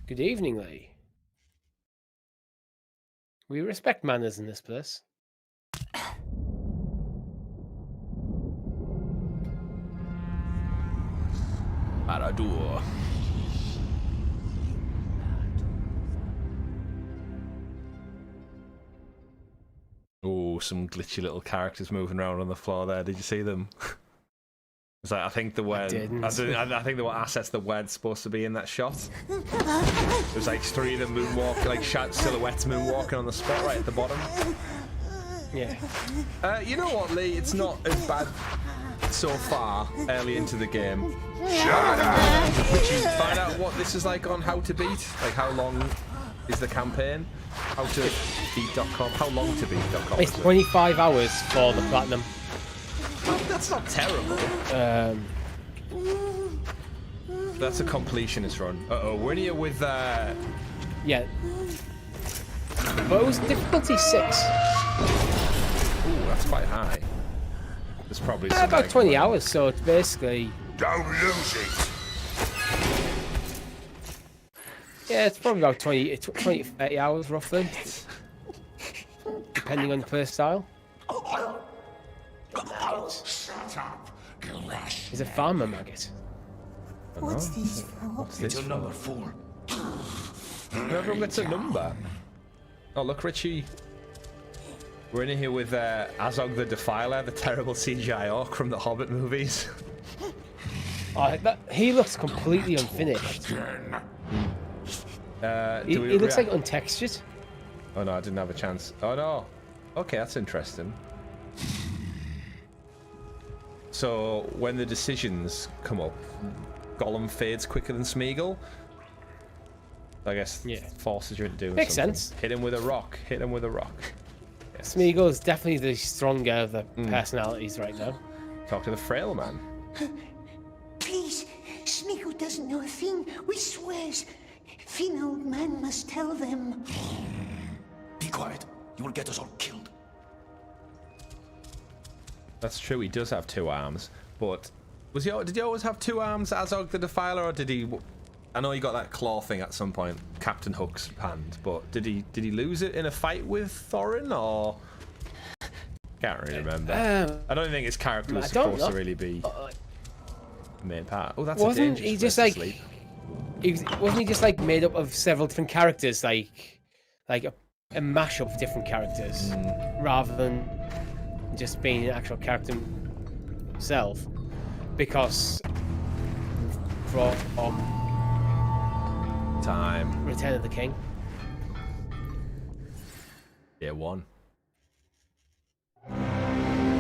Good evening, Lee. We respect manners in this place. Paradur. Oh, some glitchy little characters moving around on the floor there. Did you see them? It's like, I think the word. I think there were assets that weren't supposed to be in that shot. There's like three of them moonwalking, like silhouettes moonwalking on the spot right at the bottom. Yeah. You know what, Lee? It's not as bad so far early into the game. Would you find out what this is like on How to Beat? Like, how long is the campaign? Howtobeat.com. How long to beat.com? It's 25 hours for the platinum. That's not terrible. That's a completionist run. Uh-oh, we're in here with... Yeah. But it was difficulty 6. Ooh, that's quite high. There's probably some About like, 20 hours, so it's basically... Don't lose it. Yeah, it's probably about 20 to 30 hours, roughly. Depending on the play style. Shut up, Gilrash. He's a farmer maggot. What's this for? What's this for? Number 4. Everyone gets a number. Oh, look, Richie. We're in here with Azog the Defiler, the terrible CGI orc from the Hobbit movies. He looks completely unfinished. He looks like untextured. Oh no, I didn't have a chance. Oh no. Okay, that's interesting. So when the decisions come up, Gollum fades quicker than Smeagol. I guess forces you into doing Makes something. sense. Hit him with a rock. Hit him with a rock. Yes. Smeagol is definitely the stronger of the personalities right now. Talk to the frail man. Please, Smeagol doesn't know a thing. We swears. Thin old man must tell them. Be quiet. You will get us all killed. That's true. He does have 2 arms, but did he always have 2 arms, Azog the Defiler, or did he? I know he got that claw thing at some point, Captain Hook's hand, but did he lose it in a fight with Thorin, or can't really remember. I don't think his character was supposed to really be the main part. Oh, that's wasn't a he dangerous just place to like? sleep. Wasn't he just like made up of several different characters, like a mashup of different characters, rather than just being an actual character himself? Because from Time. Return of the King. Day 1.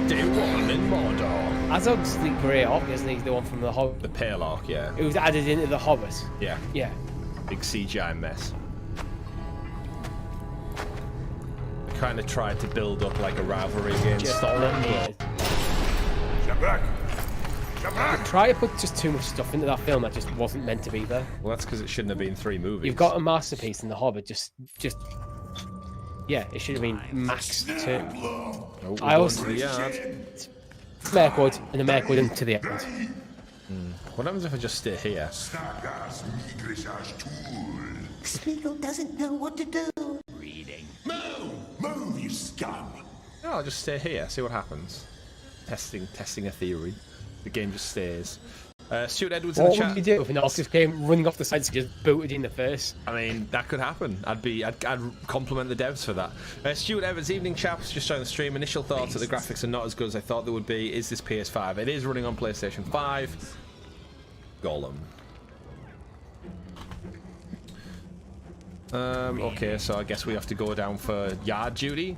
Day 1 in Mordor. Azog's the Grey Orc, isn't he? The one from the Hobbit. The Pale Orc, yeah. It was added into the Hobbit. Yeah. Yeah. Big CGI mess. Kind of tried to build up like a rivalry against Thorin, but try to put just too much stuff into that film that just wasn't meant to be there. well, that's because it shouldn't have been 3 movies. You've got a masterpiece in the Hobbit. Yeah, it should have been max 2. Oh, I also Merkwood and a Merkwood into the end. What happens if I just stay here? Smeagol doesn't know what to do. Move, you scum! No, I'll just stay here, see what happens. Testing a theory. The game just stays. Stuart Edwards in the What chat. would you do if an Octave came running off the sides and just booted you in the face? I mean, that could happen. I'd compliment the devs for that. Stuart Evans, evening chaps, just joined the stream. Initial thoughts that the graphics are not as good as I thought they would be. Is this PS5? It is running on PlayStation 5. Gollum. Okay, so I guess we have to go down for yard duty.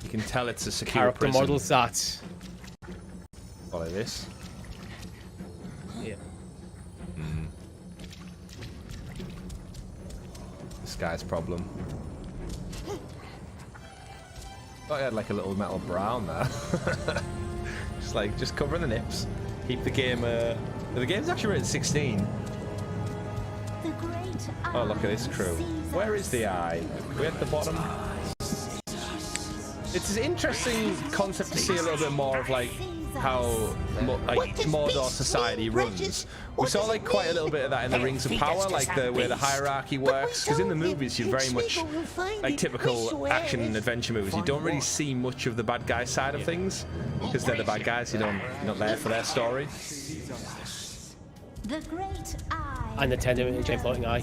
You can tell it's a secure Character prison. models that. Follow this. Yeah. This guy's problem. Thought he had like a little metal bra on there. just covering the nips. Keep the game. The game's actually rated 16. Oh, look at this crew. Where is the eye? We're at the bottom. It's an interesting concept to see a little bit more of like how Mordor society runs. We saw like quite a little bit of that in the Rings of Power, like the way the hierarchy works. Because in the movies, you're very much like typical action and adventure movies. You don't really see much of the bad guy side of things because they're the bad guys. You're not there for their story. The great eye. And the 10-minute floating eye.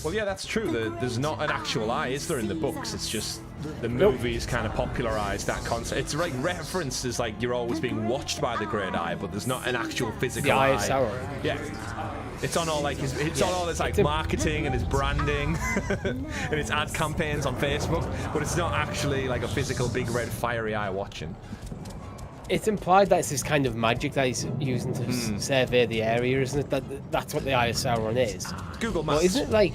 Well, yeah, that's true. There's not an actual eye, is there, in the books? It's just the movies kind of popularized that concept. It's like referenced as like you're always being watched by the Great Eye, but there's not an actual physical The Eye of Sauron. Yeah. It's on all like on all his like marketing and his branding and his ad campaigns on Facebook, but it's not actually like a physical big red fiery eye watching. It's implied that it's this kind of magic that he's using to survey the area, isn't it? That's what the Eye of Sauron is. Google Maps. But isn't it like...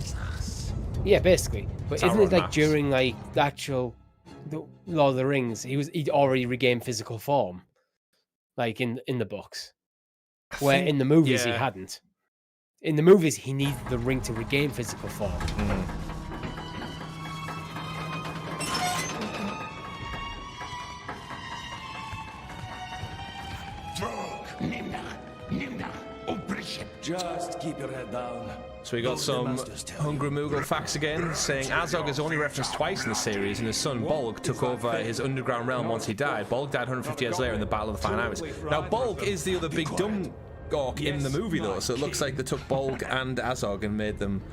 Yeah, basically. But isn't it like Maps. during like the actual Lord of the Rings, he'd already regained physical form, like in the books, where in the movies he hadn't. In the movies, he needed the ring to regain physical form. Just keep your head down. So we got some Hungry Moogle facts again, saying Azog is only referenced twice in the series, and his son Bolg took over his underground realm once he died. Bolg died 150 years later in the Battle of the Fine Isles. Now Bolg is the other big dumb orc in the movie though, so it looks like they took Bolg and Azog and made them...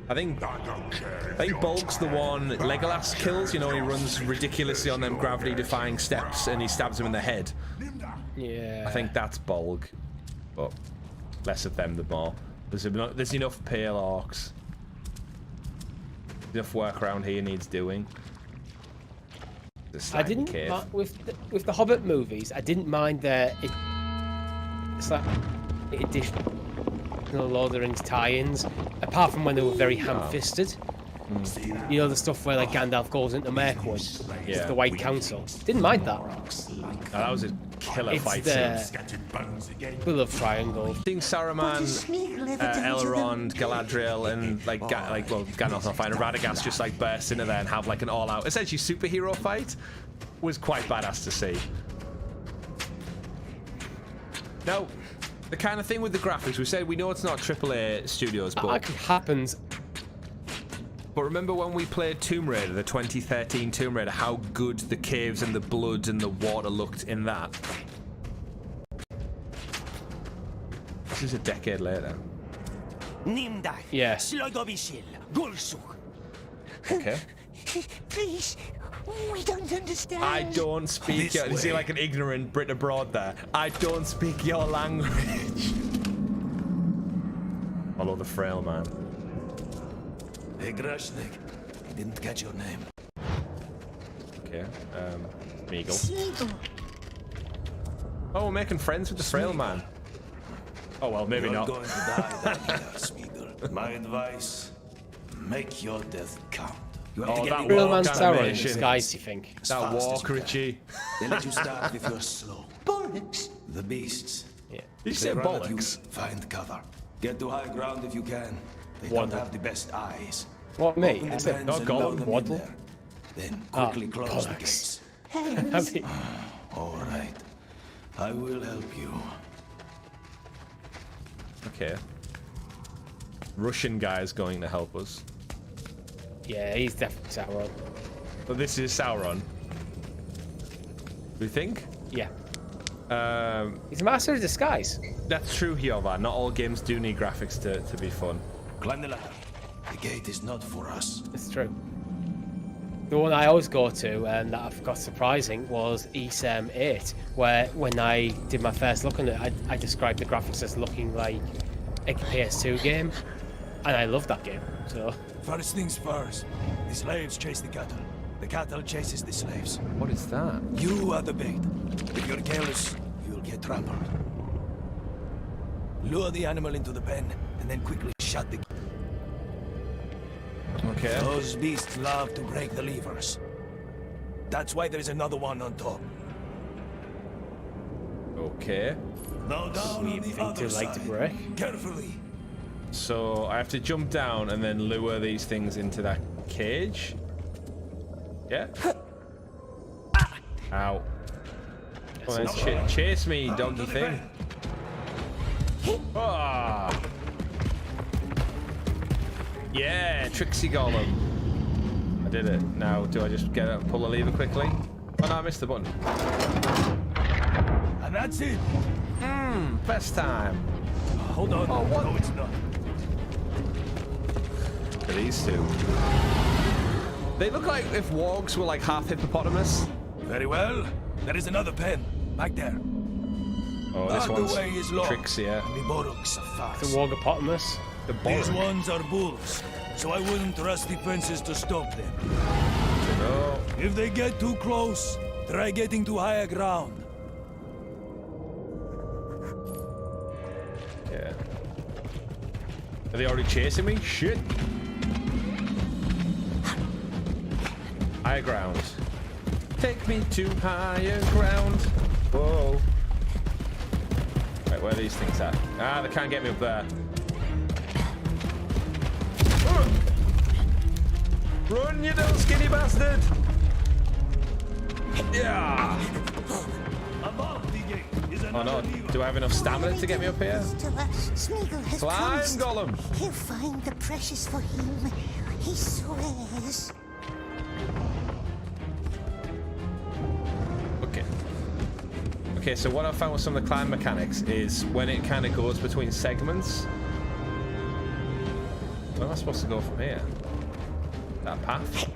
I think Bolg's the one Legolas kills, you know, he runs ridiculously on them gravity-defying steps and he stabs him in the head. Yeah. I think that's Bolg, but less of them the more. There's enough pale orcs. Enough work around here needs doing. I didn't with the Hobbit movies. I didn't mind it's like additional Lord of the Rings tie-ins, apart from when they were very ham-fisted. You know, the stuff where like Gandalf goes into Mirkwood, Yeah. the White Council. Didn't mind that. That was a killer It's fight the scene. Love Triangle. Seeing Saruman, Elrond, Galadriel, and like Gandalf's not fine, and Radagast just like burst into there and have like an all-out, essentially superhero fight was quite badass to see. Now, the kind of thing with the graphics, we said we know it's not AAA studios, but That happens. But remember when we played Tomb Raider, the 2013 Tomb Raider, how good the caves and the blood and the water looked in that? This is a decade later. Yeah. Okay. Please, we don't understand. I don't speak your... You see like an ignorant Brit abroad there. I don't speak your language. Follow the frail man. Hey, Grashnik, I didn't catch your name. Okay, Meagle. Smeagol. Oh, we're making friends with the frail man. Oh well, maybe You're not. going to die down here, Smeagol. My advice, make your death count. You have to get that the Real walk man's tower in animation. disguise, you think? as That fast as walk, you can. Richie. They let you start if you're slow. Bollocks. The beasts. Yeah. Did you If say they run at you, bollocks? find cover. Get to high ground if you can. They Waddle. don't have the best eyes. What, me? Open I the said, pens no, and Gollum. load them in Waddle. there. Then Ah, quickly close the bollocks. gates. Hells. All right. I will help you. Okay. Russian guy is going to help us. Yeah, he's definitely Sauron. But this is Sauron. We think? Yeah. He's a master of disguise. That's true, Hjorvar. Not all games do need graphics to be fun. Climb the ladder. The gate is not for us. It's true. The one I always go to, and that I got surprising, was ESM 8, where when I did my first look at it, I described the graphics as looking like a PS2 game, and I love that game. So First things first. The slaves chase the cattle. The cattle chases the slaves. What is that? You are the bait. If you're careless, you'll get trampled. Lure the animal into the pen, and then quickly shut the... Okay. Those beasts love to break the levers. That's why there's another one on top. Okay. Now down on the thing other to like to side. break. Carefully. So I have to jump down and then lure these things into that cage. Yeah. Ow. Come on, then, chase me, doggy thing. Ah. Yeah, Trixie Gollum. I did it. Now, do I just get up and pull the lever quickly? Oh no, I missed the button. And that's it. Best time. Hold on. Oh, what? No, it's not. Look at these two. They look like if wargs were like half hippopotamus. Very well. There is another pen. Back there. Oh, this The one's way is long. Trixier. And the Boruks are fast. the Wargopotamus. The These Borg. ones are bulls, so I wouldn't trust the fences to stop them. Oh. If they get too close, try getting to higher ground. Yeah. Are they already chasing me? Shit. Higher ground. Take me to higher ground. Whoa. Right, where are these things at? Ah, they can't get me up there. Run, you little skinny bastard! Yeah! Above the gate is Oh another no, lever. do I have enough stamina to get me up here? To us. Smeagol has Climb, promised. Gollum! He'll find the precious for him. He swears. Okay. Okay, so what I found with some of the climb mechanics is when it kind of goes between segments. Where am I supposed to go from here? That path?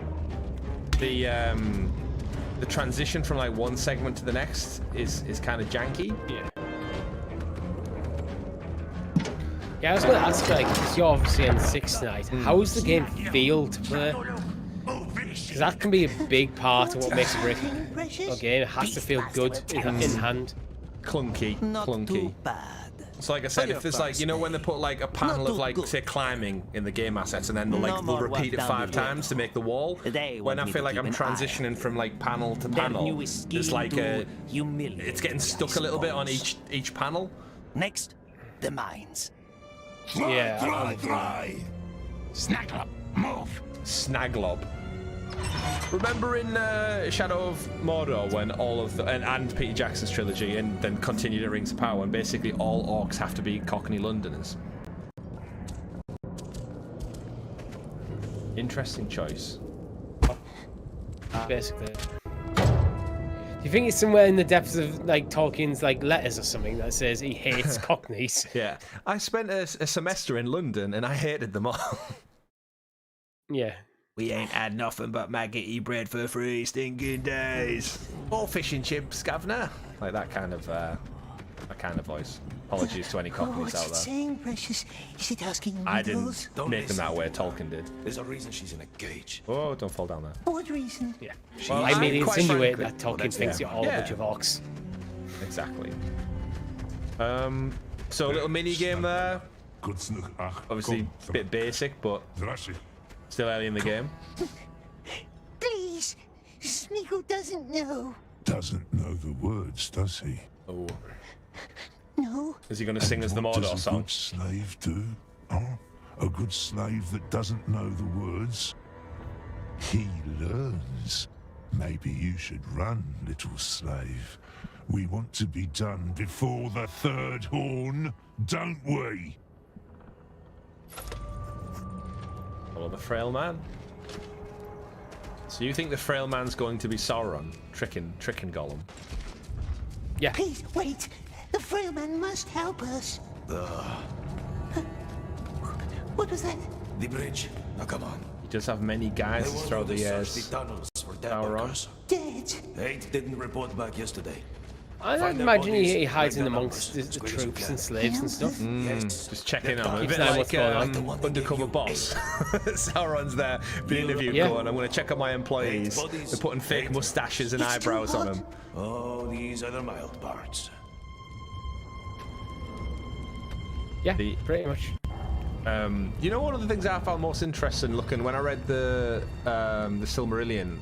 The transition from like one segment to the next is kind of janky. Yeah. Yeah, I was going to ask, like, because you're obviously on 6 tonight, how does the game feel to play? Because that can be a big part of what makes a great game. It has to feel good in hand. clunky. Not clunky. too bad. So like I said, if there's like, you know when they put like a panel of like, say, climbing in the game assets and then they'll repeat it 5 times to make the wall, when I feel like I'm transitioning from like panel to panel, it's like it's getting stuck a little bit on each panel. Next, the mines. Fly. Snaglob, move. Snaglob. Remember in Shadow of Mordor when all of the and Peter Jackson's trilogy and then continued in Rings of Power when basically all orcs have to be Cockney Londoners? Interesting choice. Basically. Do you think it's somewhere in the depths of like Tolkien's like letters or something that says he hates Cockneys? Yeah. I spent a semester in London and I hated them all. Yeah. We ain't had nothing but maggoty bread for 3 stinking days. Or fish and chips, governor. Like that kind of voice. Apologies to any Cockneys out there. What's it saying, Precious? Is it asking I riddles? didn't make them that way, Tolkien did. There's a reason she's in a cage. Oh, don't fall down there. What reason? Yeah. Well, I merely quite insinuate frankly- that Tolkien thinks you're all a bunch of orcs. Exactly. So a little mini game there. Obviously a bit basic, but still early in the game. Please, Smeagol doesn't know. Doesn't know the words, does he? Oh. No. Is he going to sing us the What Mordor does a song? good slave do? Huh? A good slave that doesn't know the words? He learns. Maybe you should run, little slave. We want to be done before the 3rd horn, don't we? Follow the frail man. So you think the frail man's going to be Sauron, tricking Gollum? Yeah. Please, wait. The frail man must help us. What was that? The bridge. Now come on. He does have many guys throughout the years. The tunnels for dead Sauron. workers. Dead. 8 didn't report back yesterday. I Find their imagine bodies, he hides break in their amongst numbers the as quick as you troops can. and slaves and stuff. Yes. Just checking on him. A Keep bit an eye on like what's going on. Undercover Boss. Sauron's there being interviewed going, I'm going to check on my employees. They're putting fake mustaches and eyebrows on them. Oh, these are the mild parts. Yeah, pretty much. You know, one of the things I found most interesting looking when I read the Silmarillion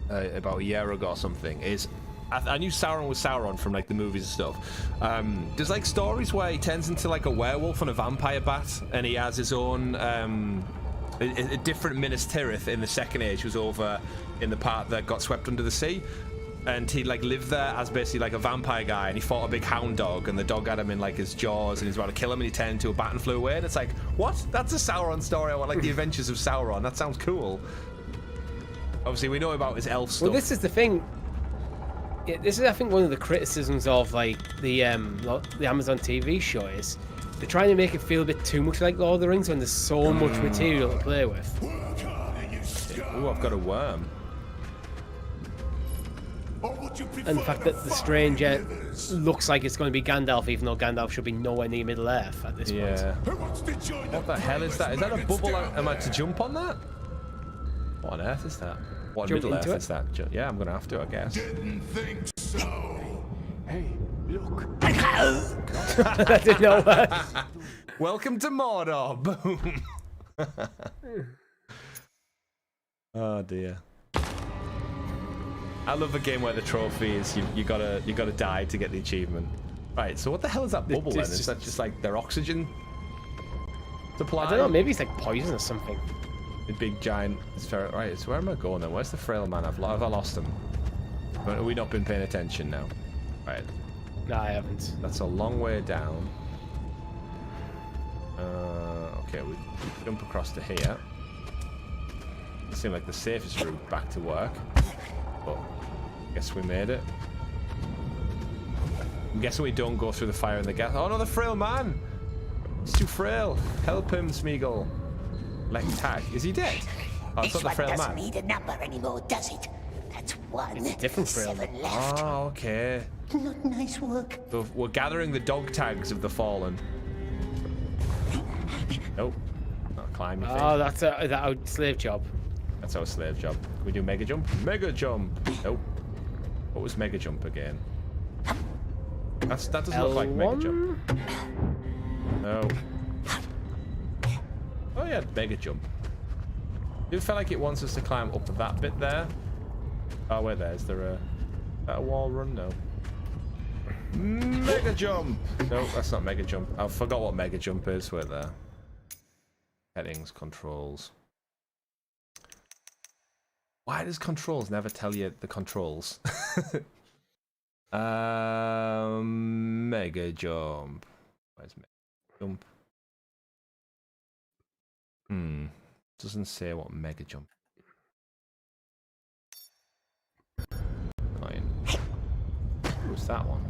about a year ago or something is I knew Sauron was Sauron from like the movies and stuff. There's like stories where he turns into like a werewolf and a vampire bat, and he has his own a different Minas Tirith in the Second Age was over in the part that got swept under the sea. And he like lived there as basically like a vampire guy, and he fought a big hound dog, and the dog had him in like his jaws, and he's about to kill him, and he turned into a bat and flew away. And it's like, what? That's a Sauron story. I want like the Adventures of Sauron. That sounds cool. Obviously, we know about his elf stuff. Well, this is the thing. Yeah, this is, I think, one of the criticisms of like the Amazon TV show is they're trying to make it feel a bit too much like Lord of the Rings when there's so much material to play with. Oh, I've got a worm. And the fact that the stranger looks like it's going to be Gandalf, even though Gandalf should be nowhere near Middle Earth at this point. Yeah. What the hell is that? Is that a bubble? Am I to jump on that? What on earth is that? What Jump Middle Earth into it? is that? Yeah, I'm going to have to, I guess. Didn't think so. Hey, look. I didn't know that. Welcome to Mordor. Boom. Oh dear. I love a game where the trophy is you gotta die to get the achievement. Right, so what the hell is that bubble then? Is that just like their oxygen supply? I don't know, maybe it's like poison or something. The big giant ferret. Right, so where am I going then? Where's the frail man? Have I lost him? Have we not been paying attention now? Right. No, I haven't. That's a long way down. Okay, we jump across to here. It seemed like the safest route back to work. But I guess we made it. I'm guessing we don't go through the fire and the gas. Oh no, the frail man! He's too frail. Help him, Smeagol. Like tag. Is he dead? Oh, it's This not the one frail doesn't man. need a number anymore, does it? That's one. It's a different frail. 7 left. Oh, okay. Not nice work. So we're gathering the dog tags of the fallen. Nope. Not a climbing thing. Oh, that's our slave job. That's our slave job. Can we do mega jump? Mega jump! Nope. What was mega jump again? That doesn't look like Mega Jump. No. Oh yeah, Mega Jump. It felt like it wants us to climb up that bit there. Oh, wait, there. Is there a wall run? No. Mega Jump! No, that's not Mega Jump. I forgot what Mega Jump is. Wait there. Settings, controls. Why does controls never tell you the controls? Mega Jump. Where's Mega Jump? Doesn't say what Mega Jump. Fine. Who's that one?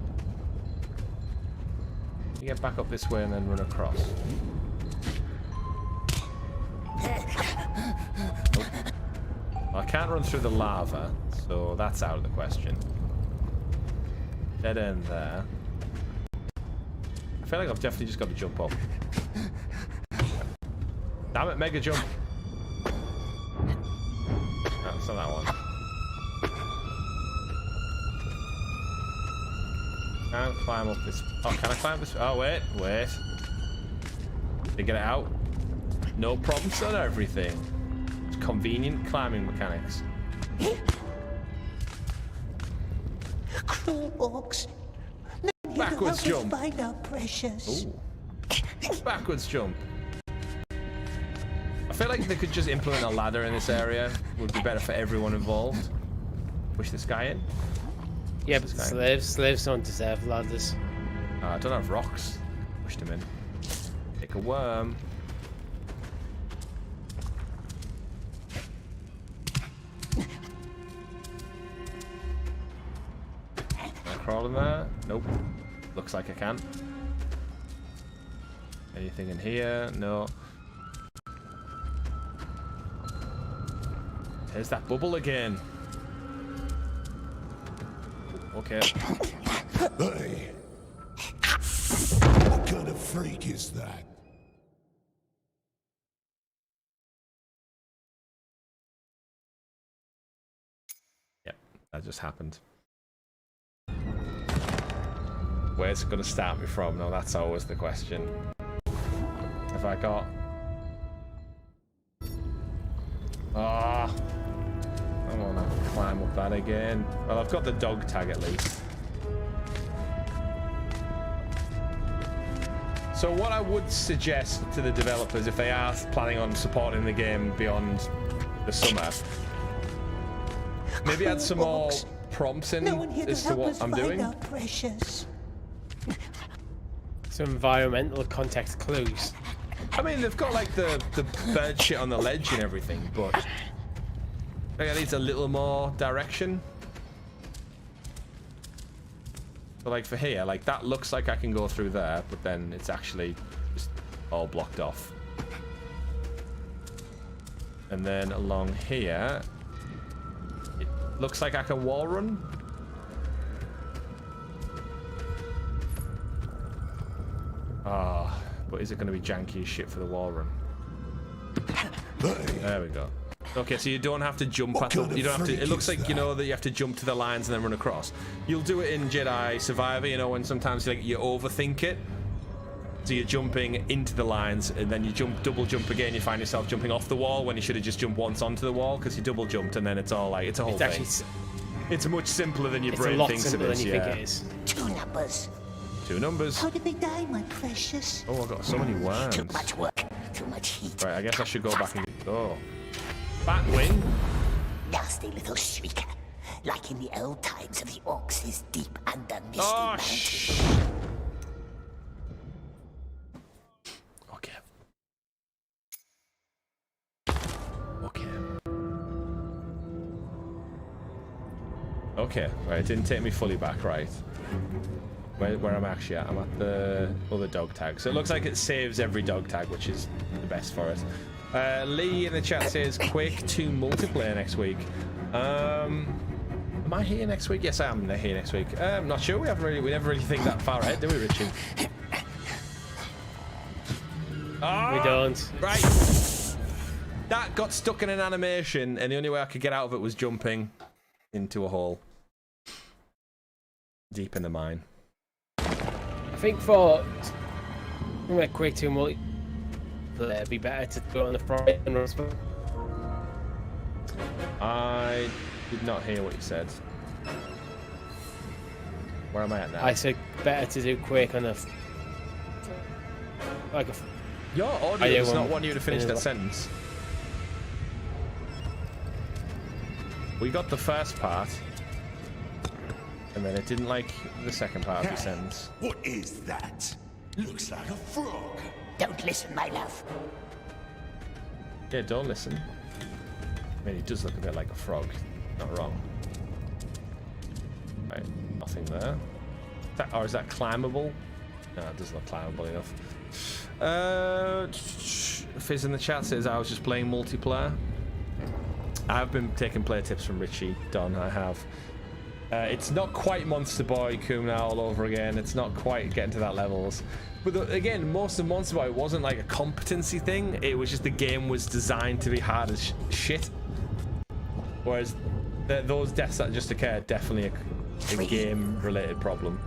You get back up this way and then run across. I can't run through the lava, so that's out of the question. Dead end there. I feel like I've definitely just got to jump up. Damn it, Mega Jump! No, it's not that one. Can't climb up this. Oh, can I climb this? Oh, wait. Did I get it out? No problems on everything. It's convenient climbing mechanics. Cruel orcs. Backwards jump. Find our precious. Ooh. Backwards jump. I feel like they could just implement a ladder in this area. Would be better for everyone involved. Push this guy in. Yeah, but slaves don't deserve ladders. I don't have rocks. Pushed him in. Pick a worm. Can I crawl in there? Nope. Looks like I can. Anything in here? No. There's that bubble again. Okay. Hey! What kind of freak is that? Yep, that just happened. Where's it going to start me from? No, that's always the question. Have I got... Ah! I want to climb up that again. Well, I've got the dog tag at least. So what I would suggest to the developers, if they are planning on supporting the game beyond the summer, maybe add some more prompts in as to what I'm doing. Some environmental context clues. I mean, they've got like the bird shit on the ledge and everything, but I think it needs a little more direction. But like for here, like that looks like I can go through there, but then it's actually just all blocked off. And then along here, it looks like I can wall run. Ah, but is it going to be janky as shit for the wall run? There we go. Okay, so you don't have to jump at the, you don't have to, it looks like, you know, that you have to jump to the lines and then run across. You'll do it in Jedi Survivor, you know, when sometimes like you overthink it. So you're jumping into the lines and then you double jump again, you find yourself jumping off the wall when you should have just jumped once onto the wall because you double jumped, and then it's all like, it's a whole thing. It's much simpler than your brain thinks it is. Think it is. 2 numbers. 2 numbers. How did they die, my precious? Oh, I've got so many worms. Too much work, too much heat. Right, I guess I should go back and get... Oh. Batwing? Nasty little shrieker. Like in the old times of the orcs is deep under misty mountains. Okay. Okay. Okay, right, it didn't take me fully back, right. Where I'm actually at, I'm at the other dog tag. So it looks like it saves every dog tag, which is the best for it. Lee in the chat says Quake 2 multiplayer next week. Am I here next week? Yes, I am here next week. I'm not sure. We never really think that far ahead, do we, Richie? We don't. Right. That got stuck in an animation, and the only way I could get out of it was jumping into a hole deep in the mine. I think for Quake 2 multi, it'd be better to do it on the front end. I did not hear what you said. Where am I at now? I said better to do Quake on a Your audio does not want you to finish that sentence. We got the first part, and then it didn't like the second part of your sentence. What is that? Looks like a frog. Don't listen, my love. Yeah, don't listen. I mean, it does look a bit like a frog. Not wrong. Right, nothing there. Or is that climbable? No, it doesn't look climbable enough. Fizz in the chat says I was just playing multiplayer. I've been taking player tips from Richie. Don, I have. It's not quite Monster Boy Kumna all over again. It's not quite getting to that levels. But again, most of Monster Boy wasn't like a competency thing. It was just the game was designed to be hard as shit. Whereas those deaths that just occur definitely a game-related problem.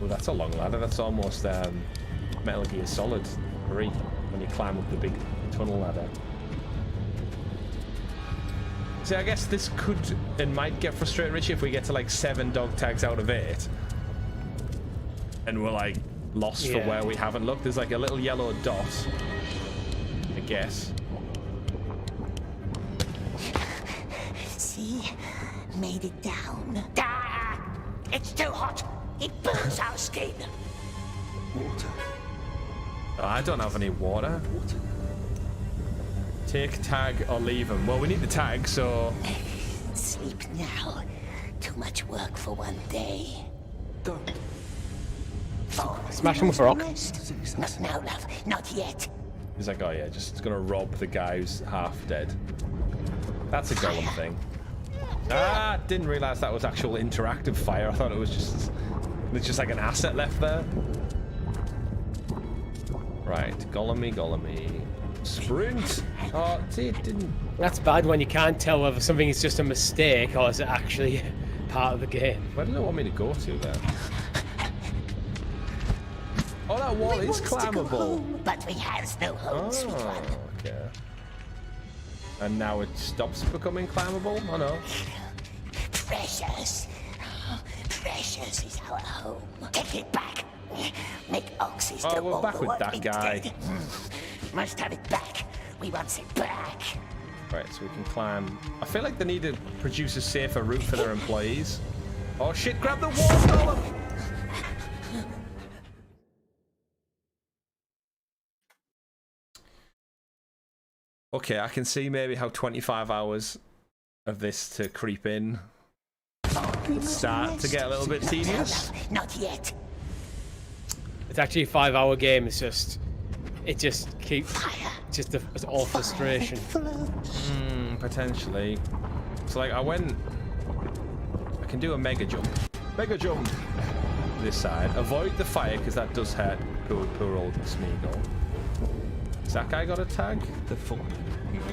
Oh, that's a long ladder. That's almost Metal Gear Solid 3 when you climb up the big tunnel ladder. See, I guess this could and might get frustrating, Richie, if we get to like 7 dog tags out of 8 and we're like lost for where we haven't looked. There's like a little yellow dot, I guess. See? Made it down. Ah, it's too hot. It burns our skin. Water. Oh, I don't have any water. Take tag or leave them. Well, we need the tag, so... Sleep now. Too much work for one day. Don't. Smash him with a rock. Not now, love. Not yet. He's like, oh yeah, just gonna rob the guy who's half dead. That's a Gollum thing. Ah, didn't realize that was actual interactive fire. I thought it was just like an asset left there. Right, Gollumy. Sprint. Oh, see, it didn't. That's bad when you can't tell whether something is just a mistake or is it actually part of the game. Where do they want me to go to there? Oh, that wall is climbable. But we have no home, sweet one. Okay. And now it stops becoming climbable? Oh no. Precious. Precious is our home. Take it back. Make Oxys do we're all back the with work that guy. instead. Must have it back. We want it back. Right, so we can climb. I feel like they need to produce a safer route for their employees. Oh shit, grab the wall, Gollum! Okay, I can see maybe how 25 hours of this to creep in start to get a little bit tedious. Not yet. It's actually a 5-hour game. It's just keeps it's all frustration. Potentially. So like I can do a mega jump this side. Avoid the fire because that does hurt poor old Smeagol. Has that guy got a tag? The fall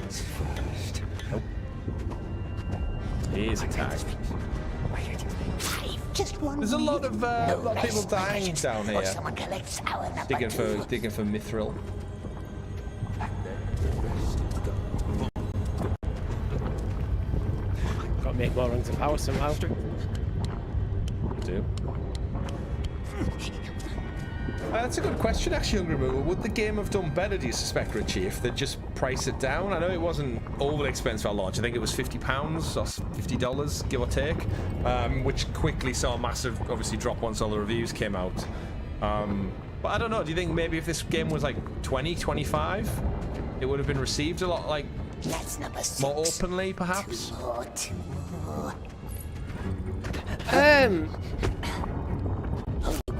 is first. Nope. He is a tag. Just one. There's a lot of people dying down here. Someone collects our number Digging for mithril. Got to make more rings of power somehow. Do. That's a good question, actually, Hungry Mover. Would the game have done better, do you suspect, Richie, if they just price it down? I know it wasn't overly expensive at launch. I think it was £50 or $50, give or take, which quickly saw a massive, obviously, drop once all the reviews came out. But I don't know. Do you think maybe if this game was like 20, 25, it would have been received a lot, like, That's number 6. more openly, perhaps? Two more.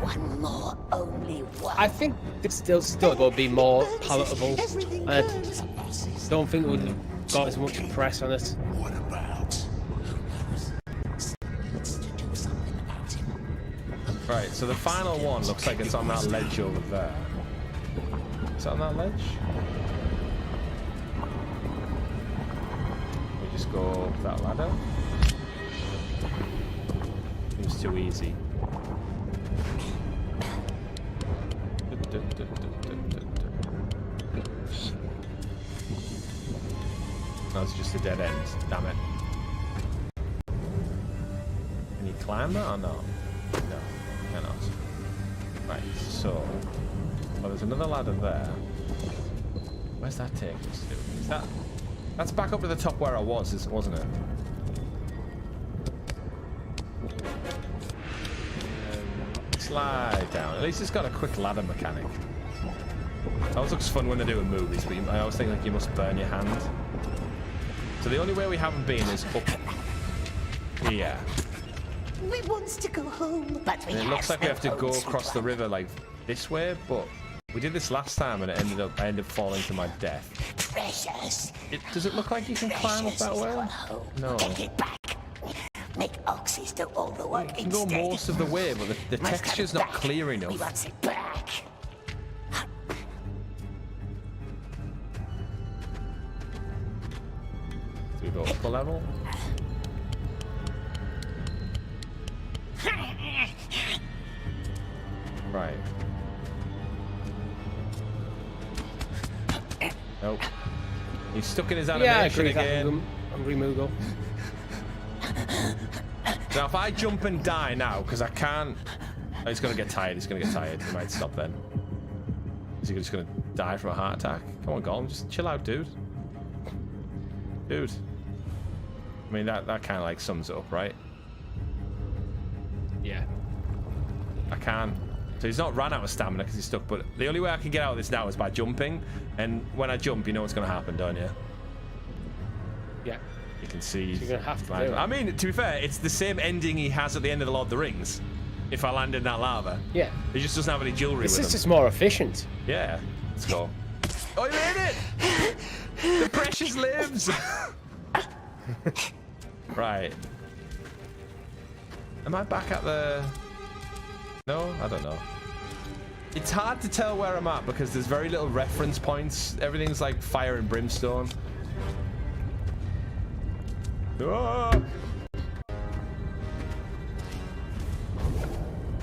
One more, only one. I think this still will be more palatable. I don't think it would have got as much press on it. What about? Right, so the final one looks like it's on that ledge over there. Is that on that ledge? We just go up that ladder. Seems too easy. That's just a dead end. Damn it. Can you climb that or no? No, cannot. Right, so... Well, there's another ladder there. Where's that take us to? Is that... That's back up to the top where I was, wasn't it? Slide down. At least it's got a quick ladder mechanic. It always looks fun when they're doing movies, but I always think like you must burn your hand. So the only way we haven't been is up here. We wants to go home, but we And it looks like we have to go across the river like this way, but we did this last time and I ended up falling to my death. Precious. Does it look like you can climb up that way? No. Take it back. Make Oxys do all the work You can go instead. most of the way, but the texture's not clear enough. We wants it back. Do we go up a level? Right. Nope. He's stuck in his animation again. Hungry Moogle. Now if I jump and die now, because I can't... Oh, he's going to get tired, he might stop then. Is he just going to die from a heart attack? Come on, Gollum, just chill out, dude. Dude. I mean, that kind of like sums it up, right? Yeah. I can't. So he's not ran out of stamina because he's stuck, but the only way I can get out of this now is by jumping. And when I jump, you know what's going to happen, don't you? Yeah. You can see. So you're gonna have to do it. I mean, to be fair, it's the same ending he has at the end of the Lord of the Rings. If I land in that lava. Yeah. He just doesn't have any jewelry This with is him. just more efficient. Yeah. Let's go. Oh, you made it! The precious lives! Right. Am I back at the... No? I don't know. It's hard to tell where I'm at because there's very little reference points. Everything's like fire and brimstone. Ah!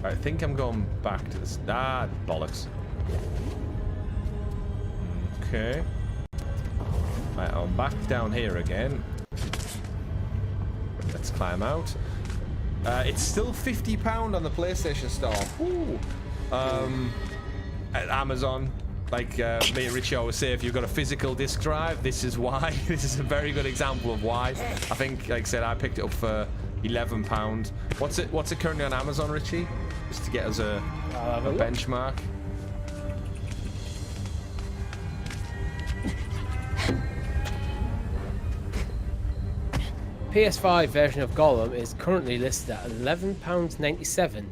I think I'm going back to this. Ah, bollocks. Okay. Right, I'm back down here again. Let's climb out. It's still £50 on the PlayStation Store. Ooh. At Amazon. Like me and Richie always say, if you've got a physical disc drive, this is why. This is a very good example of why. I think, like I said, I picked it up for £11. What's it currently on Amazon, Richie? Just to get us a benchmark. PS5 version of Gollum is currently listed at £11.97,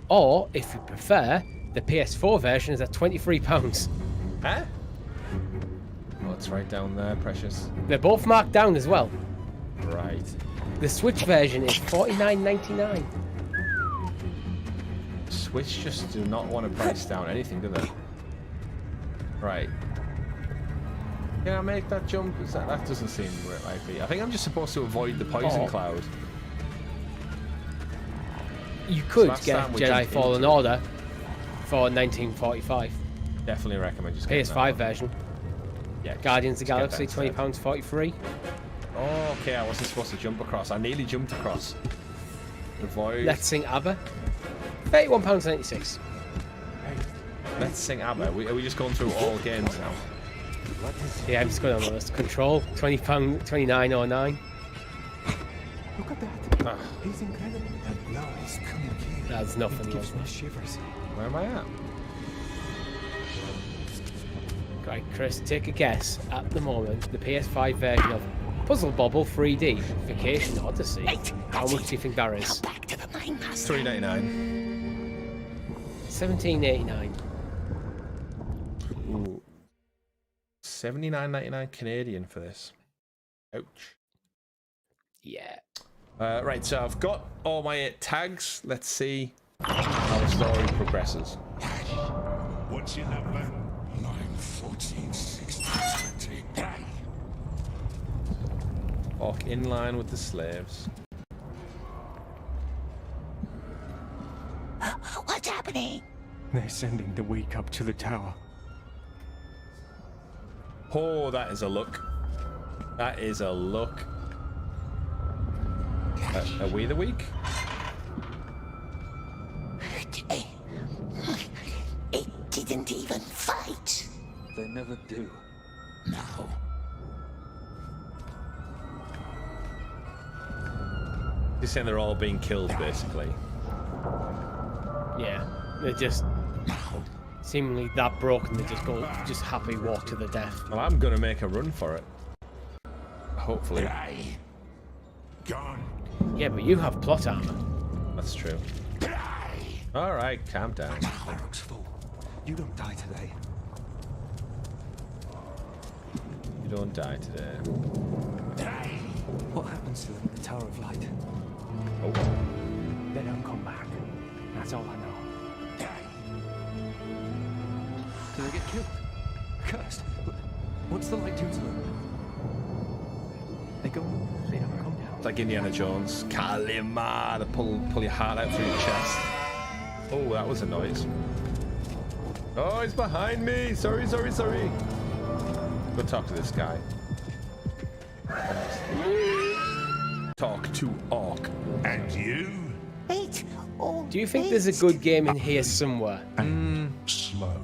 or if you prefer, the PS4 version is at £23. Huh? Oh, it's right down there, precious. They're both marked down as well. Right. The Switch version is $49.99. Switch just do not want to price down anything, do they? Right. Can I make that jump? That doesn't seem likely. I think I'm just supposed to avoid the poison cloud. You could get Jedi Fallen Order for $19.45. Definitely recommend just PS5 version. Yeah. Guardians of the Galaxy, £20.43. Oh, okay. I wasn't supposed to jump across. I nearly jumped across. Avoid. Let's Sing ABBA, £31.96. Let's Sing ABBA. Are we just going through all games now? Yeah, I'm just going on the list. Control, £29.09. Look at that. Ah. He's incredible. And now he's coming here. That's nothing. It gives me shivers. Where am I at? Right, Chris, take a guess. At the moment, the PS5 version of Puzzle Bobble 3D Vacation Odyssey. How much do you think that is? $3.99. $17.89. Ooh. $79.99 Canadian for this. Ouch. Yeah. Right, so I've got all my 8 tags. Let's see how the story progresses. What's your number? 9, 14, 16, 20. Walk in line with the slaves. What's happening? They're sending the weak up to the tower. Oh, that is a look. That is a look. Are we the weak? It didn't even fight. They never do. No. You're saying they're all being killed, basically. Yeah, they're just seemingly that broken. They just happily walk to the death. Well, I'm gonna make a run for it. Hopefully. Gone. Yeah, but you have plot armor. That's true. All right, calm down. Arrows full. You don't die today. You don't die today. What happens to them in the Tower of Light? Oh. They don't come back. That's all I know. Do they get killed? Cursed. What's the light do to them? They go up, they don't come down. It's like Indiana Jones. Kalima, to pull your heart out through your chest. Oh, that was a noise. Oh, he's behind me. Sorry. Go talk to this guy. Talk to Orc. And you? Wait. Do you think there's a good game in here somewhere? Slow.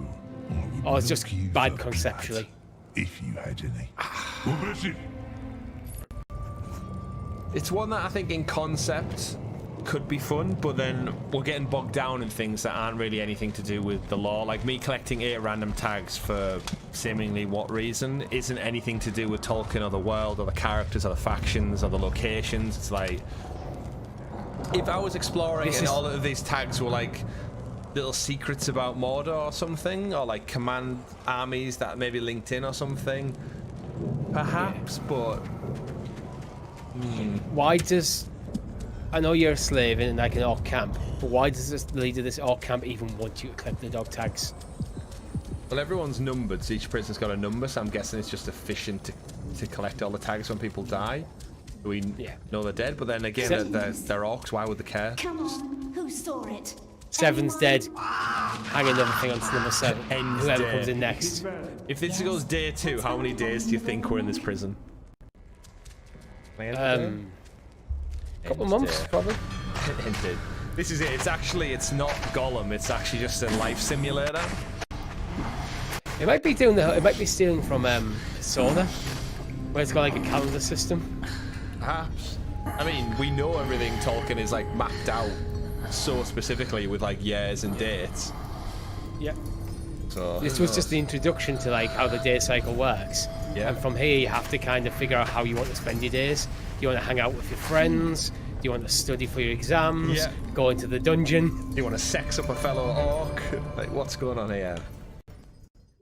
Or it's just bad conceptually? If you had any. Well, bless you. It's one that I think in concept could be fun, but then we're getting bogged down in things that aren't really anything to do with the lore. Like me collecting 8 random tags for seemingly what reason isn't anything to do with Tolkien or the world or the characters or the factions or the locations. It's like, if I was exploring and all of these tags were like little secrets about Mordor or something, or like command armies that maybe linked in or something, perhaps, but why does... I know you're a slave in like an orc camp, but why does this leader of this orc camp even want you to collect the dog tags? well, everyone's numbered, so each person's got a number, so I'm guessing it's just efficient to collect all the tags when people die. We know they're dead, but then again, they're orcs, why would they care? Come on, who saw it? 7's dead. Hang another thing on to number 7. Whoever comes in next. If this goes day 2, how many days do you think we're in this prison? Couple of months, probably. Hinted. This is it. It's not Gollum. It's actually just a life simulator. It might be doing the. It might be stealing from Persona, where it's got like a calendar system. Perhaps. I mean, we know everything Tolkien is like mapped out so specifically with like years and dates. Yeah. So this was just the introduction to like how the day cycle works. Yeah. And from here, you have to kind of figure out how you want to spend your days. Do you want to hang out with your friends? Do you want to study for your exams? Yeah. Go into the dungeon? Do you want to sex up a fellow orc? Like, what's going on here?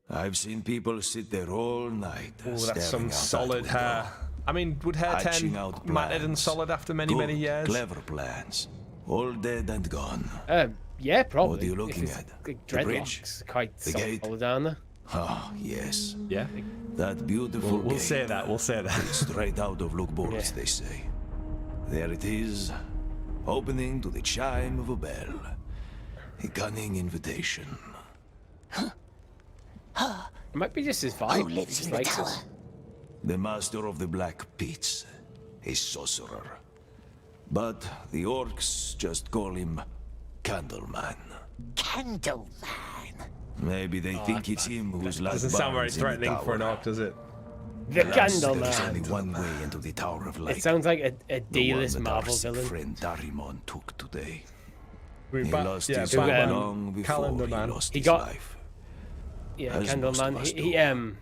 I've seen people sit there all night. Oh, that's some solid hair. I mean, would hair turn matted and solid after many years? Clever plans. All dead and gone. Yeah, probably. What are you looking at? Like The bridge? dreadlocks, quite The gate? solid down there. Ah, yes. Yeah. That beautiful We'll gate. say that. We'll say that. It's straight out of Lookboards, they say. There it is, opening to the chime of a bell. A cunning invitation. It might be just his vibe. Who lives He in the likes tower? us. The master of the Black Pits, a sorcerer. But the orcs just call him Candleman. Candleman. Maybe they think it's him who's like Doesn't sound very Barnes in the threatening for an tower. orc, does it? The Alas, Candleman. There's only one way into the Tower of Light. It sounds like a The D-list one that our Marvel sick villain. friend Darimon took today. We're He back- lost yeah, his Batman. arm long before Calendar he Man. lost He his got- life. Yeah, As most of Candleman. us He do.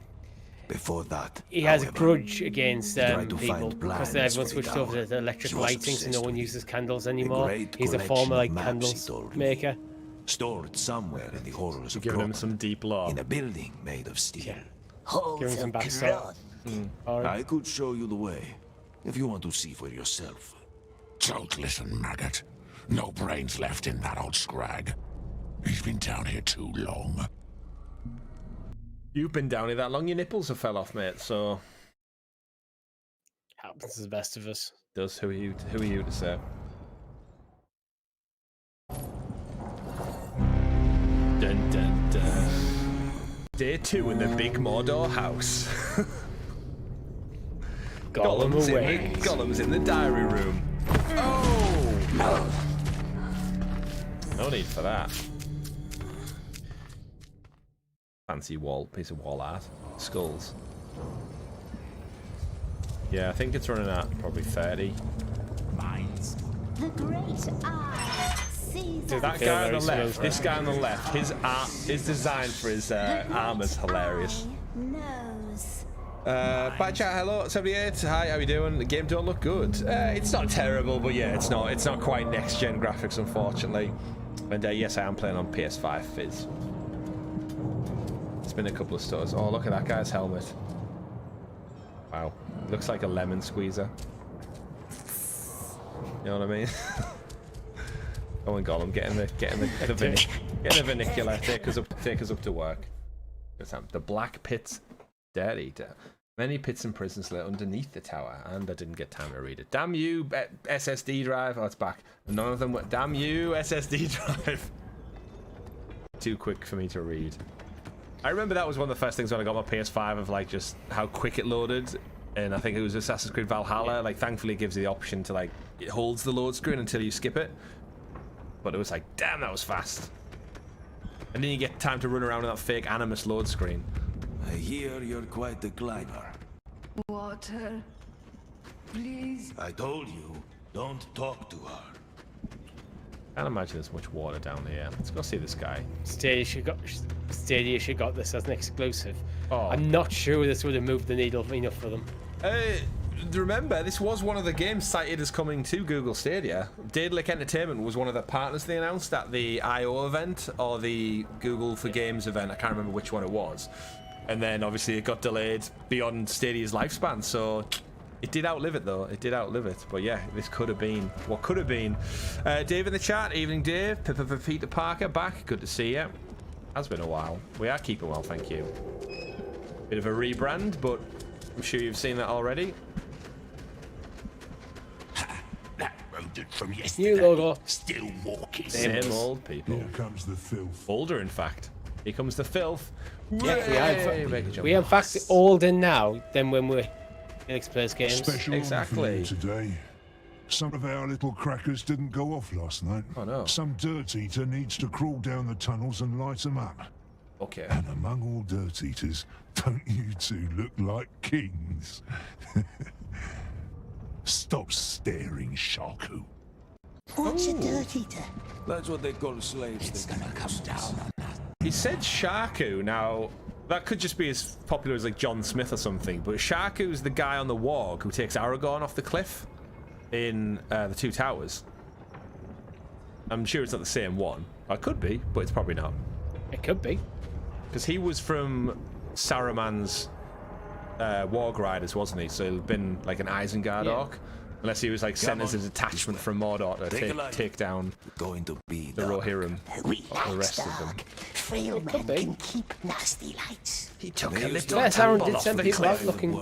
Before that, he has a however, grudge against he tried to people find because blinds everyone for the switched over tower. to electric He was lighting, so no obsessed one with uses it. candles A anymore. great He's a collection former of like maps, candles he told me. maker. Stored somewhere in the halls of Giving him Groton, some deep lore. in a building made of steel. Yeah. Halls Give him some of backstory. Groton. I could show you the way, if you want to see for yourself. Don't listen, maggot. No brains left in that old scrag. He's been down here too long. You've been down here that long, your nipples have fell off, mate, so... Happens to the best of us. Who are you to say? Day 2 in the big Mordor house. Gollum's in the diary room. Oh! No need for that. Fancy piece of wall art. Skulls. Yeah, I think it's running at probably 30. The great eye sees So that guy on the left, this guy on the left, his design for his armor's hilarious. Bye chat, hello, 78. Hi, how you doing? The game don't look good. It's not terrible, but yeah, it's not quite next gen graphics, unfortunately. And yes, I am playing on PS5 Fizz. It's been a couple of stores. Oh, look at that guy's helmet. Wow, looks like a lemon squeezer. You know what I mean? Oh, and Gollum, getting the vernacular. Take us up to work. The Black Pit's Dead Eater. Many pits and prisons lay underneath the tower, and I didn't get time to read it. Damn you, SSD drive. Oh, it's back. And none of them were. Damn you, SSD drive. Too quick for me to read. I remember that was one of the first things when I got my PS5 of like just how quick it loaded. And I think it was Assassin's Creed Valhalla. Yeah. Like, thankfully, it gives you the option to like it holds the load screen until you skip it. But it was like, damn, that was fast. And then you get time to run around with that fake Animus load screen. I hear you're quite the climber. Water, please. I told you, don't talk to her. Can't imagine there's much water down here. Let's go see this guy. Stadia should got this as an exclusive. Oh. I'm not sure this would have moved the needle enough for them. Remember, this was one of the games cited as coming to Google Stadia. Daedalic Entertainment was one of the partners they announced at the I.O. event or the Google for Games event. I can't remember which one it was. And then obviously it got delayed beyond Stadia's lifespan, so it did outlive it though. It did outlive it. But yeah, this could have been what could have been. Dave in the chat, evening Dave. Peter Parker back. Good to see you. Has been a while. We are keeping well, thank you. Bit of a rebrand, but I'm sure you've seen that already. That rodent from yesterday. New logo. Still walking. Same old people. Here comes the filth. Older, in fact. Here comes the filth. Yeah, we are in fact older now than when we Felix plays games. Special exactly. Today, some of our little crackers didn't go off last night. Oh no. Some dirt eater needs to crawl down the tunnels and light them up. Okay. And among all dirt eaters, don't you two look like kings? Stop staring, Shaku. What's a dirt eater? That's what they call slaves. It's gonna come down on that. He said Shaku. Now, that could just be as popular as like John Smith or something, but Shaku's the guy on the warg who takes Aragorn off the cliff in the Two Towers. I'm sure it's not the same one. It could be, but it's probably not. It could be. Because he was from Saruman's warg riders, wasn't he? So he'd been like an Isengard orc. Unless he was like sent as a detachment from Mordor to take down going to be the Rohirrim or the rest of them. Frail men can keep nasty lights. He took a little Yes, Aaron did send people out looking.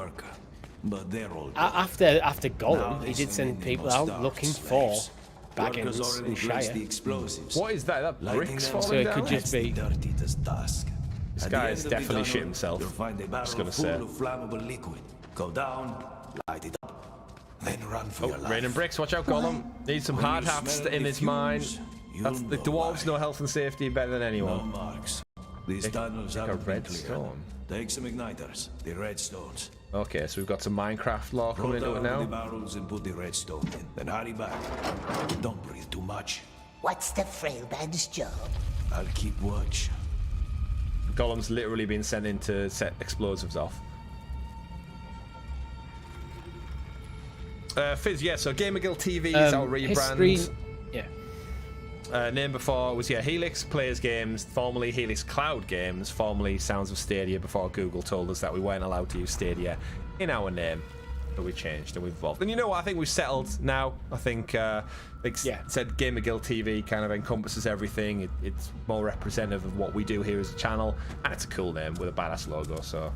But they're all After Gollum, he did send people out looking for Baggins and Shire. What is that? That bricks falling So it down? could just be. This guy has definitely shit himself. Just gonna say. Flammable liquid. Go down, light it up. Then run for your life. Rain and bricks, watch out, Gollum. Needs some hard hats in his mine. That's the dwarves know health and safety better than anyone. No marks. These tunnels a are red stone. Take some igniters, the redstones. Okay, so we've got some Minecraft lore coming into it now. The barrels and put the redstone in. Then hurry back. Don't breathe too much. What's the frail man's job? I'll keep watch. Gollum's literally been sent in to set explosives off. Fizz, yeah, so GamerGuildTV is our rebrand. Name before was Helix Players Games, formerly Helix Cloud Games, formerly Sounds of Stadia, before Google told us that we weren't allowed to use Stadia in our name. So we changed and we've evolved. And you know what? I think we've settled now. I think said GamerGuildTV kind of encompasses everything. It's more representative of what we do here as a channel, and it's a cool name with a badass logo. So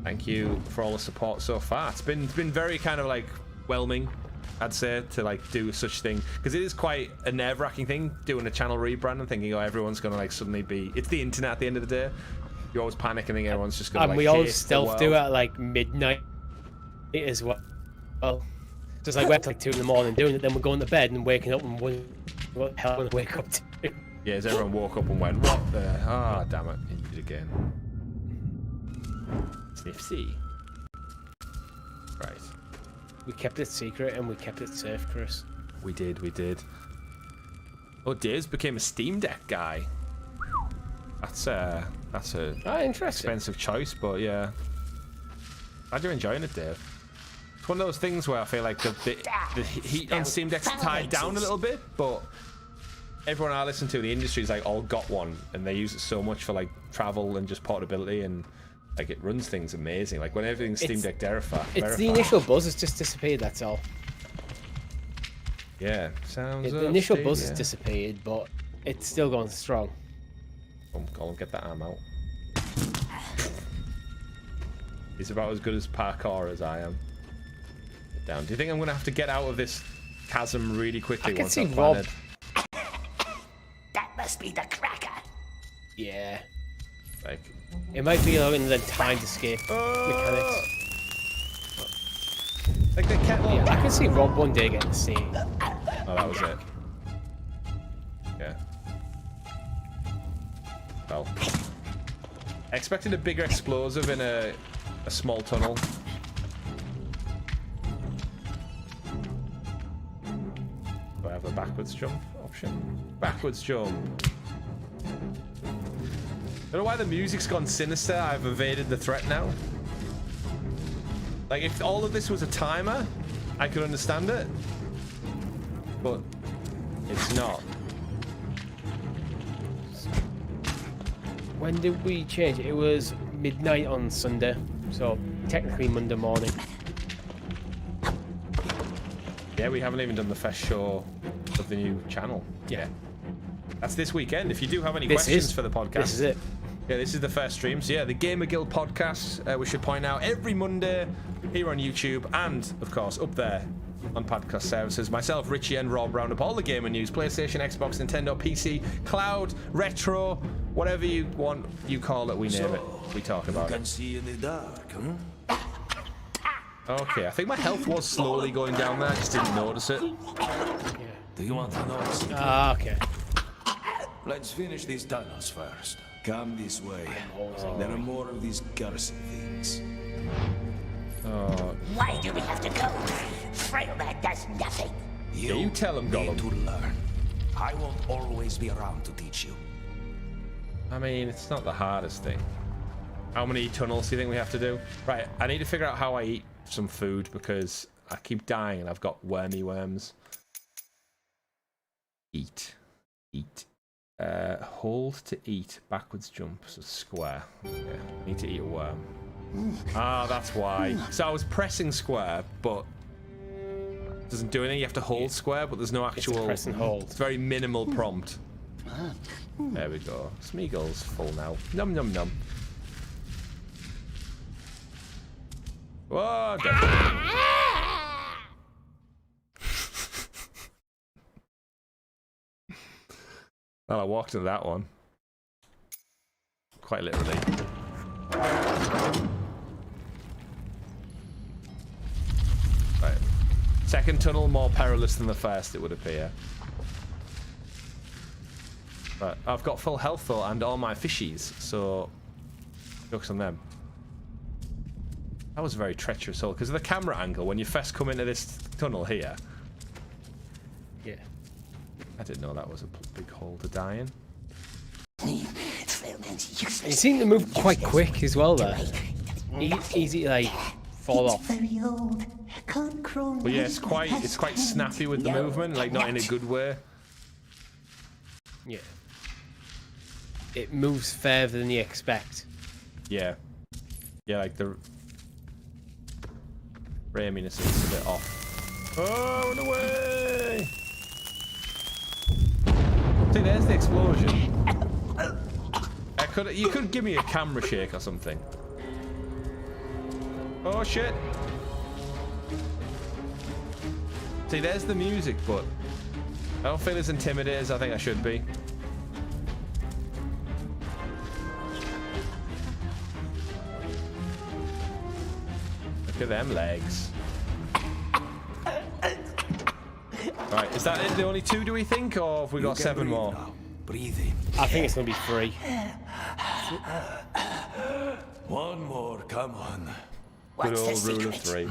thank you for all the support so far. It's been very kind of like whelming, I'd say, to like do such thing, because it is quite a nerve-wracking thing doing a channel rebrand and thinking, oh, everyone's gonna like suddenly be, it's the internet at the end of the day. You always panic and think everyone's just gonna. And like, we always hate the stealth do world. it at like midnight as well. Just like we're up to like 2 in the morning doing it, then we're going to bed and waking up and wondering what the hell I'm gonna wake up to. Yeah, as everyone woke up and went, what the? Ah, damn it, he did it again. Sniff C. Right. We kept it secret and we kept it safe, Chris. We did. Oh, Dave's became a Steam Deck guy. That's a interesting. expensive choice, but yeah. Glad you're enjoying it, Dave. It's one of those things where I feel like the heat on Steam Deck's tied down a little bit, but everyone I listen to in the industry's like all got one, and they use it so much for like travel and just portability, and like it runs things amazing. Like when everything's Steam Deck verified. It's the initial buzz has just disappeared. That's all. Yeah, sounds. The initial buzz has dissipated, but it's still going strong. Gollum, get that arm out. He's about as good as parkour as I am. Get down. Do you think I'm gonna have to get out of this chasm really quickly? I can once see I've Rob. landed? That must be the cracker. Yeah. Like. It might be in the timed escape mechanics. Like the kettle. Yeah, I can see Rob one day getting the same. Oh, that was it. Yeah. Well. I expected a bigger explosive in a small tunnel. Do I have a backwards jump option? Backwards jump. I don't know why the music's gone sinister. I've evaded the threat now. Like, if all of this was a timer, I could understand it. But it's not. When did we change it? It was midnight on Sunday, so technically Monday morning. Yeah, we haven't even done the first show of the new channel. Yeah. That's this weekend. If you do have any questions for the podcast. This is it. Yeah, this is the first stream. So yeah, the GamerGuild Podcast, we should point out, every Monday here on YouTube and, of course, up there on podcast services. Myself, Richie, and Rob round up all the gamer news. PlayStation, Xbox, Nintendo, PC, cloud, retro, whatever you want, you call it, we name it. We talk about You can it. see in the dark, huh? Okay, I think my health was slowly going down there. I just didn't notice it. Do you want to know? Ah, okay. Let's finish these tunnels first. Come this way. There are more of these cursed things. Oh. Why do we have to go? Frail man does nothing. You tell him, Gollum. Need to learn. I won't always be around to teach you. I mean, it's not the hardest thing. How many tunnels do you think we have to do? Right, I need to figure out how I eat some food because I keep dying and I've got wormy worms. Eat. Hold to eat. Backwards jump. So square. Yeah, need to eat a worm. Ah, that's why. So I was pressing square, but it doesn't do anything. You have to hold square, but there's no actual. Press and hold. It's very minimal prompt. There we go. Smeagol's full now. Num num num. Whoa! Well, I walked into that one. Quite literally. Right. Second tunnel more perilous than the first, it would appear. But I've got full health though, and all my fishies, so jokes on them. That was very treacherous, because of the camera angle when you first come into this tunnel here. Yeah. I didn't know that was a big hole to die in. It seemed to move quite quick as well there. Easy to like fall off. Very old. Can't crawl. But yeah, it's quite snappy with the movement, like not in a good way. Yeah. It moves further than you expect. Yeah. Yeah, like the raminess is a bit off. Oh, no way! See, there's the explosion. You could give me a camera shake or something. Oh shit! See, there's the music, but I don't feel as intimidated as I think I should be. Look at them legs. Right, is that it? The only 2, do we think, or have we got 7 more? Breathe in. I think it's gonna be 3. One more, come on. Good old rule of 3.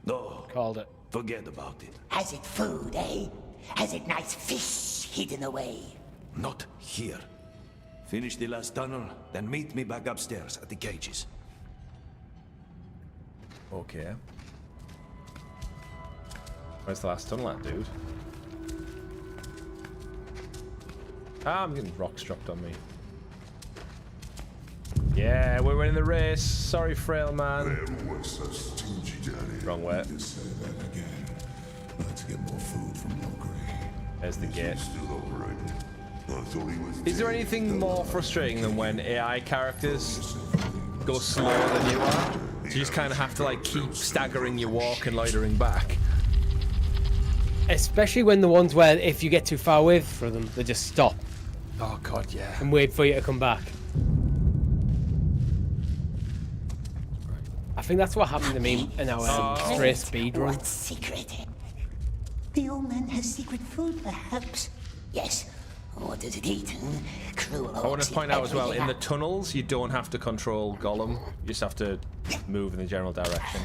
No, Called it. forget about it. Has it food, eh? Has it nice fish hidden away? Not here. Finish the last tunnel, then meet me back upstairs at the cages. Okay. Where's the last tunnel at, dude? Ah, I'm getting rocks dropped on me. Yeah, we're winning the race. Sorry, frail man. Wrong way. Let's get more food from Lockery. There's the gate. Is there anything more frustrating than when AI characters go slower than you are? So you just kind of have to like keep staggering your walk and loitering back. Especially when the ones where if you get too far away from them, they just stop. Oh god, yeah. And wait for you to come back. I think that's what happened to me in our stray speed run. What secret? The old man has secret food, perhaps. Yes. What does it eat? Cruel I want to point out as well, in the tunnels, you don't have to control Gollum. You just have to move in the general direction.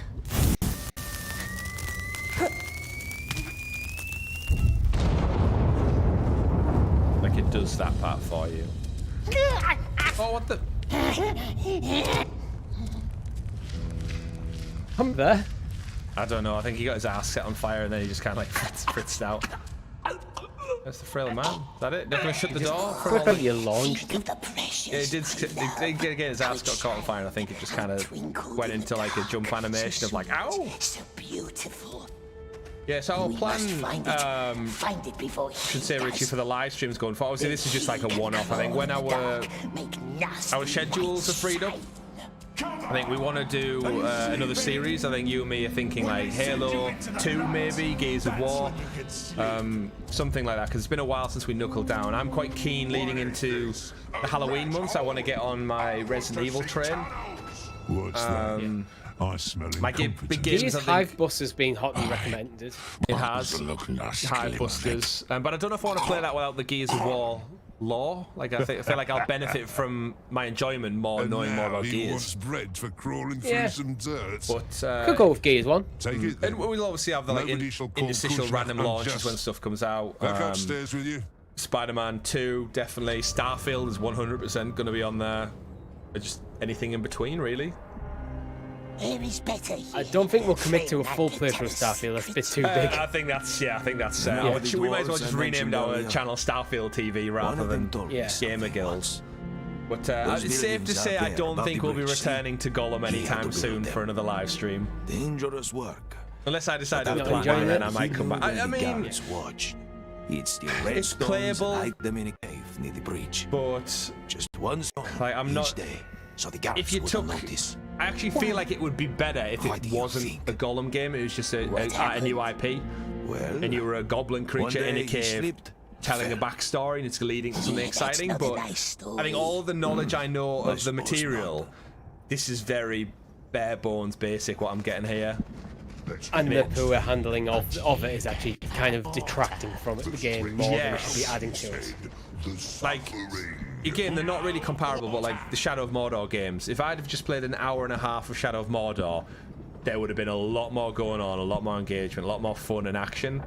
Like it does that part for you. Oh, what the? I'm there. I don't know. I think he got his ass set on fire and then he just kind of like fritzed out. That's the frail man. Is that it? They're going to shut the door for all the... you launched. Of the precious. Yeah, it did again. His ass got caught on fire and I think it just kind of went into like a jump animation of like, ow! So beautiful. Yeah, so our plan, Find it before should say, Richie, for the live streams going forward. Obviously, this is just like a one-off. I think when our schedules are freed up, I think we want to do another series. I think you and me are thinking like Halo 2, maybe Gears of War, something like that. Because it's been a while since we knuckled down. I'm quite keen leading into the Halloween months. I want to get on my Resident Evil train. What's that? I smell my big games. Hive Busters being hotly recommended. It has Hive Busters, but I don't know if I want to play that without the Gears of War lore. Like I feel like I'll benefit from my enjoyment more knowing more about Gears. Wants bread for crawling through some dirt. But could go with Gears 1. Take it then. And we'll obviously have the like interstitial random launches when stuff comes out. Back upstairs with you. Spider-Man 2, definitely. Starfield is 100% going to be on there. But just anything in between, really. Here is better. I don't think we'll commit to a full playthrough of Starfield. That's a bit too big. I think that's we might as well just rename our channel Starfield TV rather than GamerGuild. But it's safe to say I don't think we'll be returning to Gollum anytime soon for another live stream. Dangerous work. Unless I decide to plan it, then I might come back. I mean, it's playable. Hide them in a cave near the breach. But just one stone like I'm not. Day, so the guards if you took, I actually feel like it would be better if it wasn't a Gollum game. It was just a new IP, and you were a goblin creature in a cave, telling a backstory, and it's leading to something exciting. But I think all the knowledge I know of the material, this is very bare bones, basic. What I'm getting here. And the poor handling of it is actually kind of detracting from the game more than it should be adding to it. Like, again, they're not really comparable, but like the Shadow of Mordor games, if I'd have just played an hour and a half of Shadow of Mordor, there would have been a lot more going on, a lot more engagement, a lot more fun and action,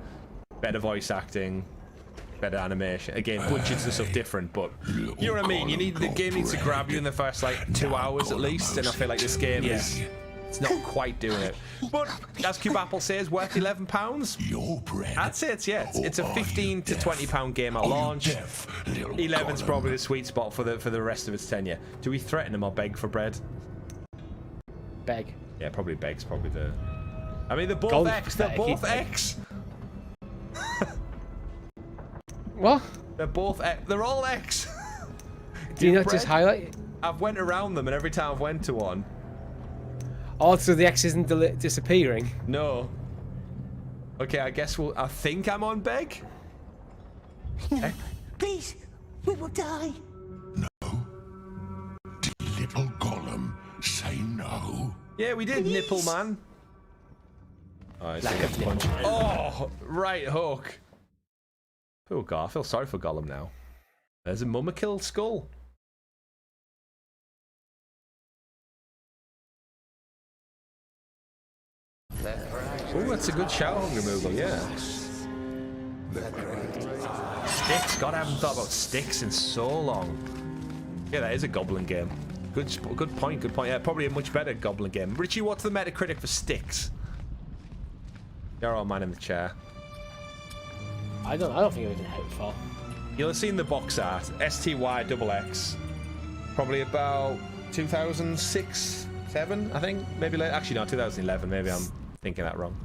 better voice acting, better animation. Again, budgets and stuff different, but you know what I mean? The game needs to grab you in the first like 2 hours at least, and I feel like this game is... It's not quite doing it. But as Cube Apple says, worth £11. Your bread. I'd say it's it's a £15 to £20 game at launch. 11's probably the sweet spot for the rest of its tenure. Do we threaten him or beg for bread? Beg. Yeah, probably beg's probably the. I mean, they're both X. They're both X. What? They're both X. They're all X. Do you not just highlight it? I've went around them, and every time I've went to one. Oh, so the X isn't disappearing? No. Okay, I guess I think I'm on beg. No, please, we will die. No. Did little Gollum say no? Yeah, we did, Please. Nipple Man. Oh, Lack of punch. Oh, right hook. Oh god, I feel sorry for Gollum now. There's a mumma-kill skull. Oh, that's a good shower removal, yeah. Sticks. God, I haven't thought about sticks in so long. Yeah, that is a goblin game. Good point, good point. Yeah, probably a much better goblin game. Richie, what's the Metacritic for sticks? You're all man in the chair. I don't think it was in hit for. You'll have seen the box art. STY XX. Probably about 2006, 7, I think. Maybe late. Actually, no, 2011. Maybe I'm thinking that wrong.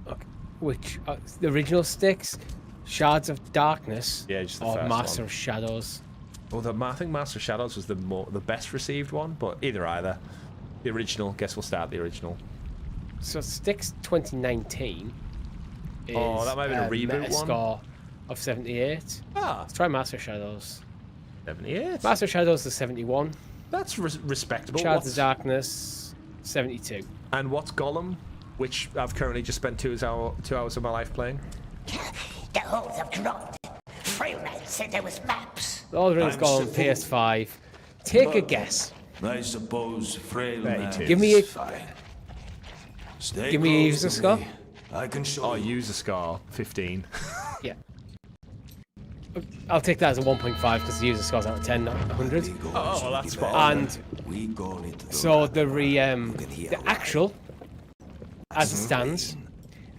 Okay. Which the original sticks, Shards of Darkness, yeah, just the or first Master one. of Shadows. Well, I think Master of Shadows was the best received one, but either. The original. Guess we'll start the original. So Sticks 2019 is that might have been a reboot one. Score of 78. Ah, let's try Master of Shadows. 78. Master of Shadows is 71. That's respectable. Shards of Darkness 72. And what's Gollum, which I've currently just spent 2 hours of my life playing? The halls have dropped. Freeman said there was maps. Lord of the Rings Gollum PS5. Take a guess. I suppose frail man. Give me a Stay give me a close user to score. me. I can show Oh, you. user score 15. Yeah. I'll take that as a 1.5 because the user score's out of 10, not 100. Oh, well, that's spot on. And We go into the so the actual, as it stands,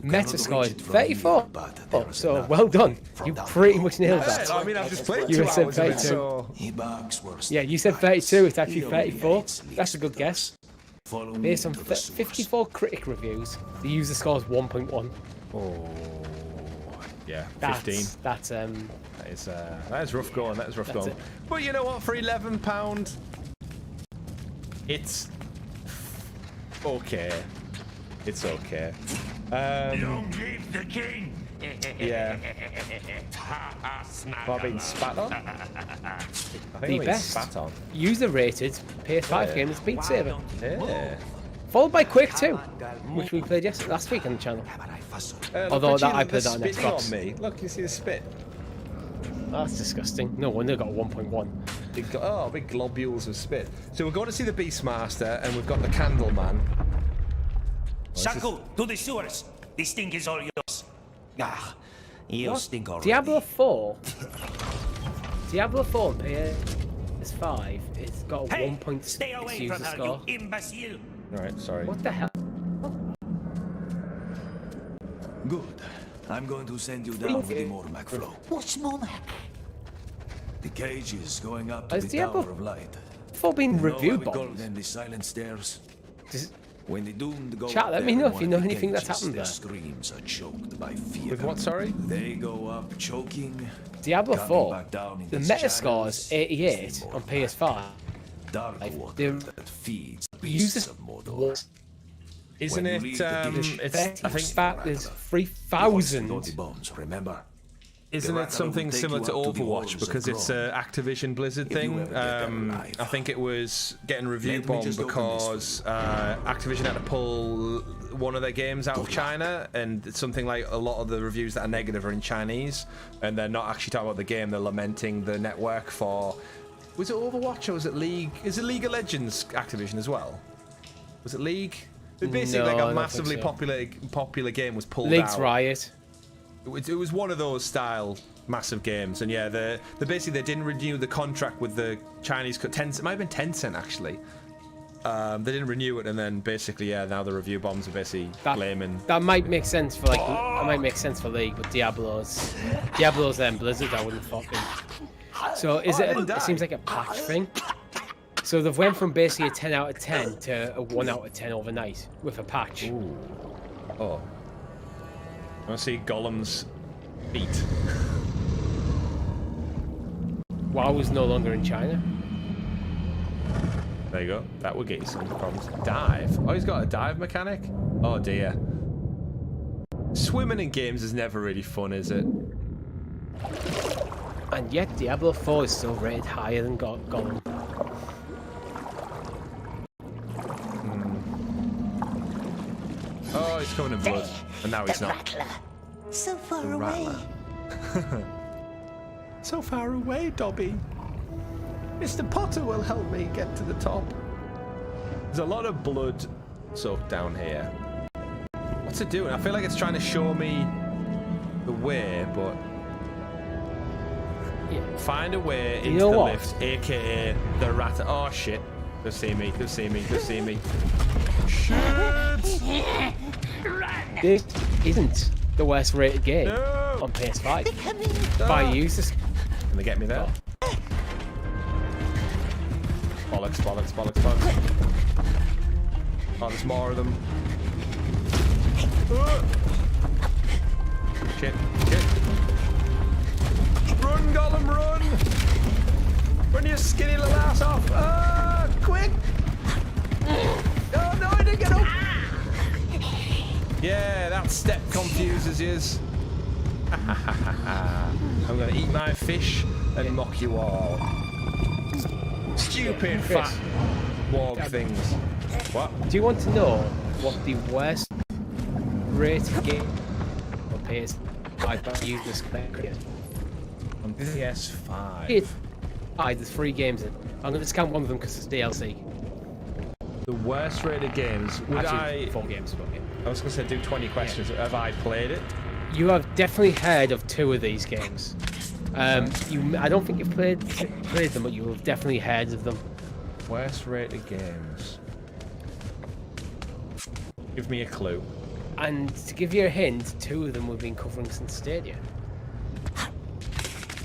meta score is 34. Oh, so well done. You pretty much nailed that. I mean, I've just played You 2 said hours of it, 32. so... Yeah, you said 32. It's actually 34. That's a good guess. Based on 54 critic reviews, the user score is 1.1. Oh, yeah, 15. That's That is rough going. That is rough going. it. But you know what? For £11, it's okay. It's okay. Long live the king. Yeah. Have I been spat on? I think The I've been best spat on. user-rated PS5 game is Beat Saber, Yeah. followed by Quake 2, which we played last week on the channel. Although that I played that on Xbox. On me. Look, you see the spit. That's disgusting. No wonder it got a 1.1. Big globules of spit. So we're going to see the Beastmaster, and we've got the Candleman. Shaku, to the sewers. This stink is all yours. Ah, you stink already. Diablo 4. Diablo 4 on PS5. It's got a 1.6 Stay away user from her, score. you imbecile. Alright, sorry. What the hell? Good. I'm going to send you down with the Mormac flow. What's Mormac? The cage is going up to Has the Diablo Tower of Light. 4 been You know why review we call bombed? them the silent stairs? Does- When the doomed go Chat, up let me there know in if you one know of the anything that's cages, happened their there. screams are choked by fear. With what, sorry? They go up choking. Diablo coming 4, back down in the its meta score is shadows, 88 is the on Mormac. PS5. Dark Like, water the that feeds the user beasts of Mordor. Isn't When you it, leave the it's, I think, fact there's Got 3,000. the bones, remember? isn't The it Rattler something will take similar you to up to the Overwatch halls of because it's Grod. a Activision Blizzard If you thing? ever get there alive. I think it was getting review Let me bombed just open this because Activision had to pull one of their games out of China, and it's something like a lot of the reviews that are negative are in Chinese, and they're not actually talking about the game. They're lamenting the network for. Was it Overwatch or was it League? Is it League of Legends Activision as well? Was it League? Basically, No, like I a don't massively think so. popular game was pulled League's out. Riot. It was one of those style massive games, and yeah, they didn't renew the contract with the Chinese Tencent. It might have been Tencent actually. They didn't renew it, and then basically, yeah, now the review bombs are basically blaming. That might make sense for that might make sense for League, but Diablo's Blizzard, I wouldn't fucking. So is it seems like a patch thing. So they've went from basically a 10 out of 10 to a 1 out of 10 overnight with a patch. Ooh. Oh. I want to see Gollum's feet. WoW is no longer in China. There you go. That would get you some problems. Dive. Oh, he's got a dive mechanic? Oh dear. Swimming in games is never really fun, is it? And yet Diablo 4 is still rated higher than Gollum. Oh, he's covered in blood, and now he's not. Rattler. So far The away. Rattler. So far away, Dobby. Mr. Potter will help me get to the top. There's a lot of blood soaked down here. What's it doing? I feel like it's trying to show me the way, but find a way into the lift, aka the rat. Oh shit! They've seen me. They've seen me. They've seen me. Shit! This isn't the worst rated game on PS5. If I use this, can they get me there? Bollocks! Bollocks! Bollocks! Bollocks! Oh, there's more of them. Shit, shit. Run, Gollum, run! Run your skinny little ass off! Ah, quick! Oh no, I didn't get up! Yeah, that step confuses yous. I'm gonna eat my fish and mock you all. Stupid fat warg things. What? Do you want to know what the worst rated game on PS5 use this correctly? On PS5. There's 3 games in. I'm going to discount one of them because it's DLC. The worst rated games. Would Actually, 4 games. But yeah. I was going to say do 20 questions. Yeah. Have I played it? You have definitely heard of 2 of these games. I don't think you've played them, but you have definitely heard of them. Worst rated games. Give me a clue. And to give you a hint, 2 of them we've been covering since Stadia.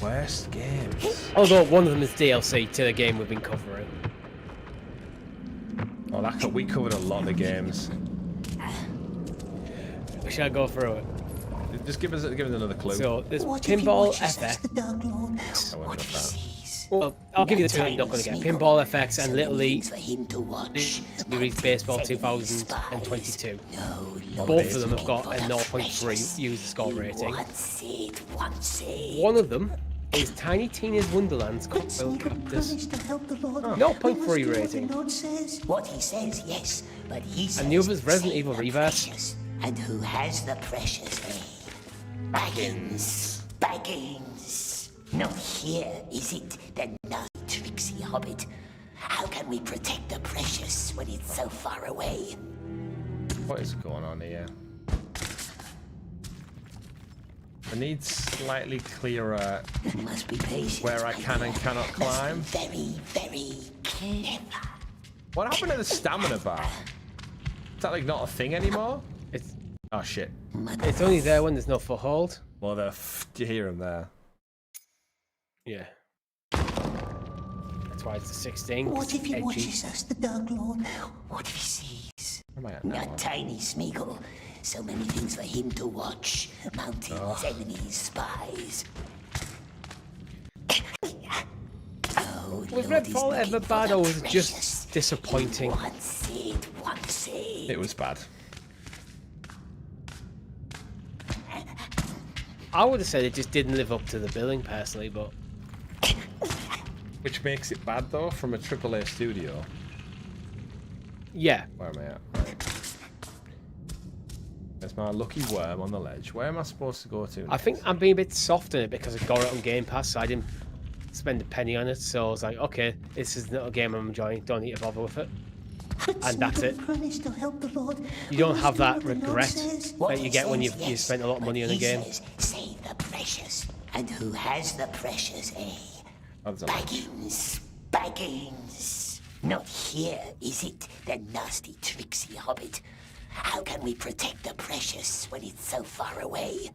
Worst games. Although one of them is DLC to the game we've been covering. Oh, we covered a lot of games. We shall go through it. Just give us another clue. So there's Pinball FX. Well, I'll give you the 2 I'm not going to get. Pinball FX and Little League Series Baseball 2022. Both of them have got a 0.3 user score rating. One of them is Tiny Tina's Wonderland's Cocktail Cactus. 0.3 rating. What he says, yes, but he says. And the other is Resident Evil Reverse. And who has the precious, eh? Baggins. Baggins. Not here, is it? The naughty, tricksy hobbit. How can we protect the precious when it's so far away? What is going on here? I need slightly clearer must be patient, where I can and cannot climb. Very, very clever. What happened to the stamina bar? Is that like not a thing anymore? It's oh shit. It's only there when there's no foothold. Well, do you hear him there? Yeah. That's why it's a 16. What if he watches us, the Dark Lord? What if he sees? Where am I at now? Not tiny Smeagol. So many things for him to watch. Mountains, enemies, spies. Was Redfall ever bad or was it just disappointing? It was bad. I would have said it just didn't live up to the billing personally, but... Which makes it bad though, from a AAA studio. Yeah. Where am I at? Right. There's my lucky worm on the ledge. Where am I supposed to go to next? I think I'm being a bit soft on it because I got it on Game Pass, so I didn't spend a penny on it, so I was like, okay, this is not a game I'm enjoying, don't need to bother with it. And that's it. You don't have that regret that you get when you've spent a lot of money on a game. Save the precious. And who has the precious, eh? Baggins. Baggins. Not here, is it? The nasty, tricksy hobbit. How can we protect the precious when it's so far away?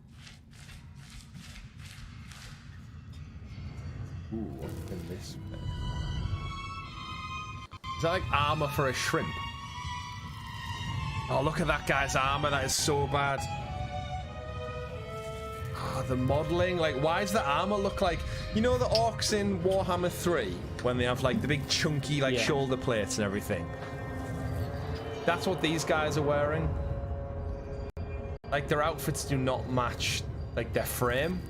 Ooh, what's in this bit? Is that like armor for a shrimp? Oh, look at that guy's armor. That is so bad. Oh, the modeling. Like, why does the armor look like... You know the orcs in Warhammer 3? When they have, like, the big chunky, like, shoulder plates and everything? That's what these guys are wearing. Like, their outfits do not match, like, their frame.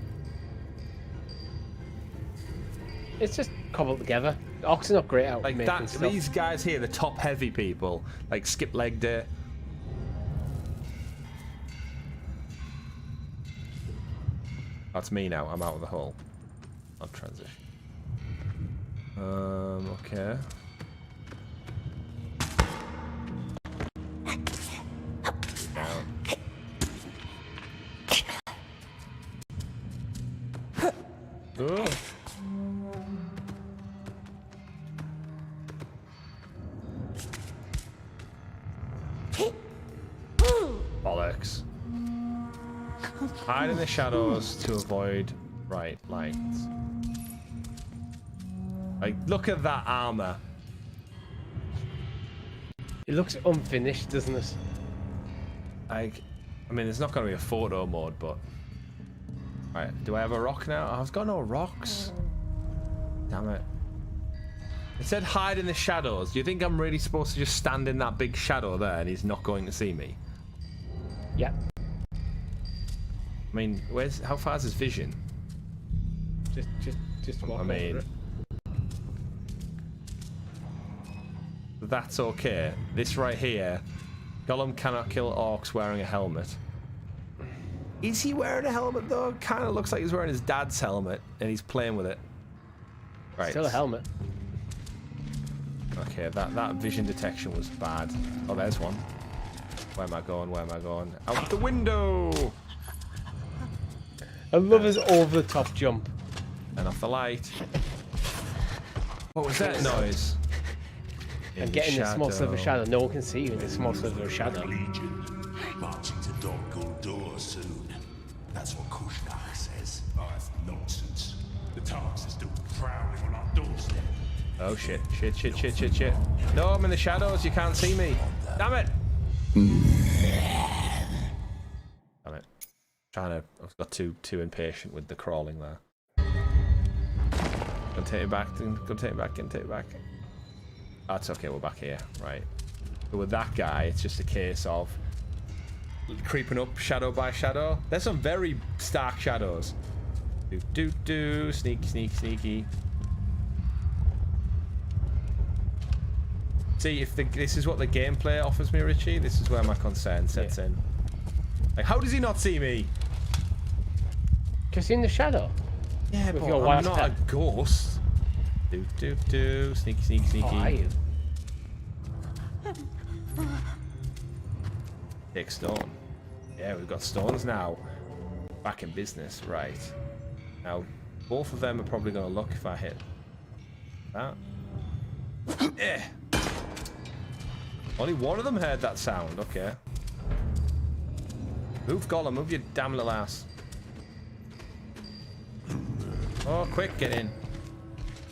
It's just cobbled together. The orcs are not great out like making that. stuff. These guys here, the top heavy people, like skip leg day. That's me now. I'm out of the hole. On transition. Okay. Down. Oh. Bollocks. Hide in the shadows to avoid bright lights. Like, look at that armor. It looks unfinished, doesn't it? Like, I mean, there's not going to be a photo mode, but... Right, do I have a rock now? I've got no rocks. Damn it. It said hide in the shadows. Do you think I'm really supposed to just stand in that big shadow there and he's not going to see me? Yeah. I mean, how far is his vision? Just walk over it. That's okay. This right here, Gollum cannot kill orcs wearing a helmet. Is he wearing a helmet though? Kind of looks like he's wearing his dad's helmet and he's playing with it. Right. Still a helmet. Okay, that vision detection was bad. Oh, there's one. Where am I going? Where am I going? Out the window! I love his over-the-top jump. And off the light. What was that noise? And get in the small sliver of shadow. No one can see you in the small sliver of shadow. Legion marching to Doggold Door soon. That's what Kushnar says. Oh, that's nonsense. The Tarks are still prowling on our doorstep. Oh shit. Shit. No, I'm in the shadows. You can't see me. Damn it. Damn it. I've got too impatient with the crawling there. Gonna take it back. Gonna take it back. Oh, it's okay. We're back here. Right. But with that guy, it's just a case of creeping up shadow by shadow. There's some very stark shadows. Sneaky. See, if this is what the gameplay offers me, Richie, this is where my concern sets in. Like, how does he not see me? Because in the shadow. Yeah, but I'm not a ghost. Sneaky. Oh, are you? Take stone. Yeah, we've got stones now. Back in business, right. Now, both of them are probably going to look if I hit that. Yeah. Only one of them heard that sound, okay. Move, Gollum, move your damn little ass. Oh, quick, get in.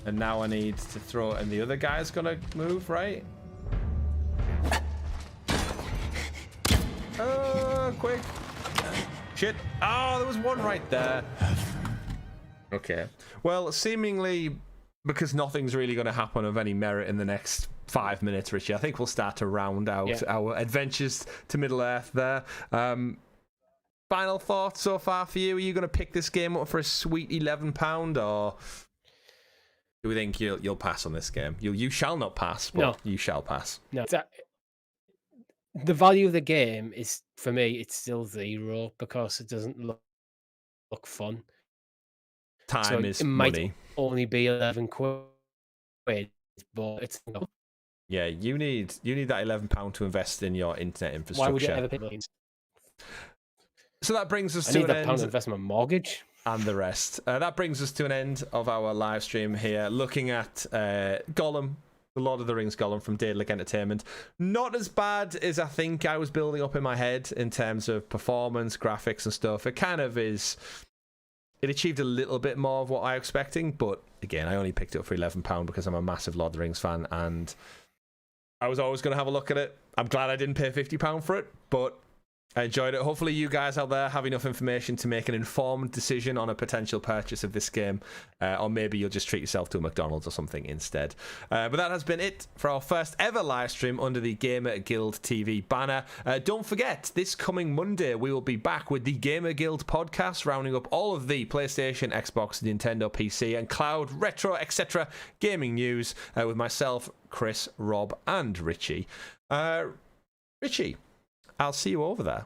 And now I need to throw it, and the other guy's gonna move, right? Quick. Shit. Oh, there was one right there. Okay. Well, seemingly, because nothing's really going to happen of any merit in the next 5 minutes, Richie, I think we'll start to round out our adventures to Middle-earth there. Final thoughts so far for you? Are you going to pick this game up for a sweet £11, or do we think you'll pass on this game? You shall not pass, but you shall pass. No. The value of the game is, for me, it's still 0 because it doesn't look fun. Time is it money. Might only be 11 quid, but it's not. Yeah, you need that £11 to invest in your internet infrastructure. Why would you ever pay millions? So that brings us I to need an that end. pound to invest in my mortgage. And the rest. That brings us to an end of our live stream here, looking at Gollum, the Lord of the Rings Gollum from Daedalic Entertainment. Not as bad as I think I was building up in my head in terms of performance, graphics and stuff. It kind of is... It achieved a little bit more of what I was expecting, but again, I only picked it up for £11 because I'm a massive Lord of the Rings fan, and I was always going to have a look at it. I'm glad I didn't pay £50 for it, but I enjoyed it. Hopefully you guys out there have enough information to make an informed decision on a potential purchase of this game, or maybe you'll just treat yourself to a McDonald's or something instead. But that has been it for our first ever live stream under the GamerGuildTV banner. Don't forget, this coming Monday we will be back with the GamerGuild Podcast, rounding up all of the PlayStation, Xbox, Nintendo, PC and cloud, retro, etc. gaming news with myself, Chris, Rob and Richie. Richie, I'll see you over there.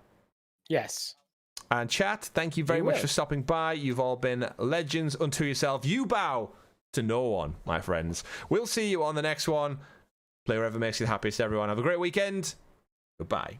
Yes. And chat, thank you very much for stopping by. You've all been legends unto yourself. You bow to no one, my friends. We'll see you on the next one. Play wherever makes you the happiest, everyone. Have a great weekend. Goodbye.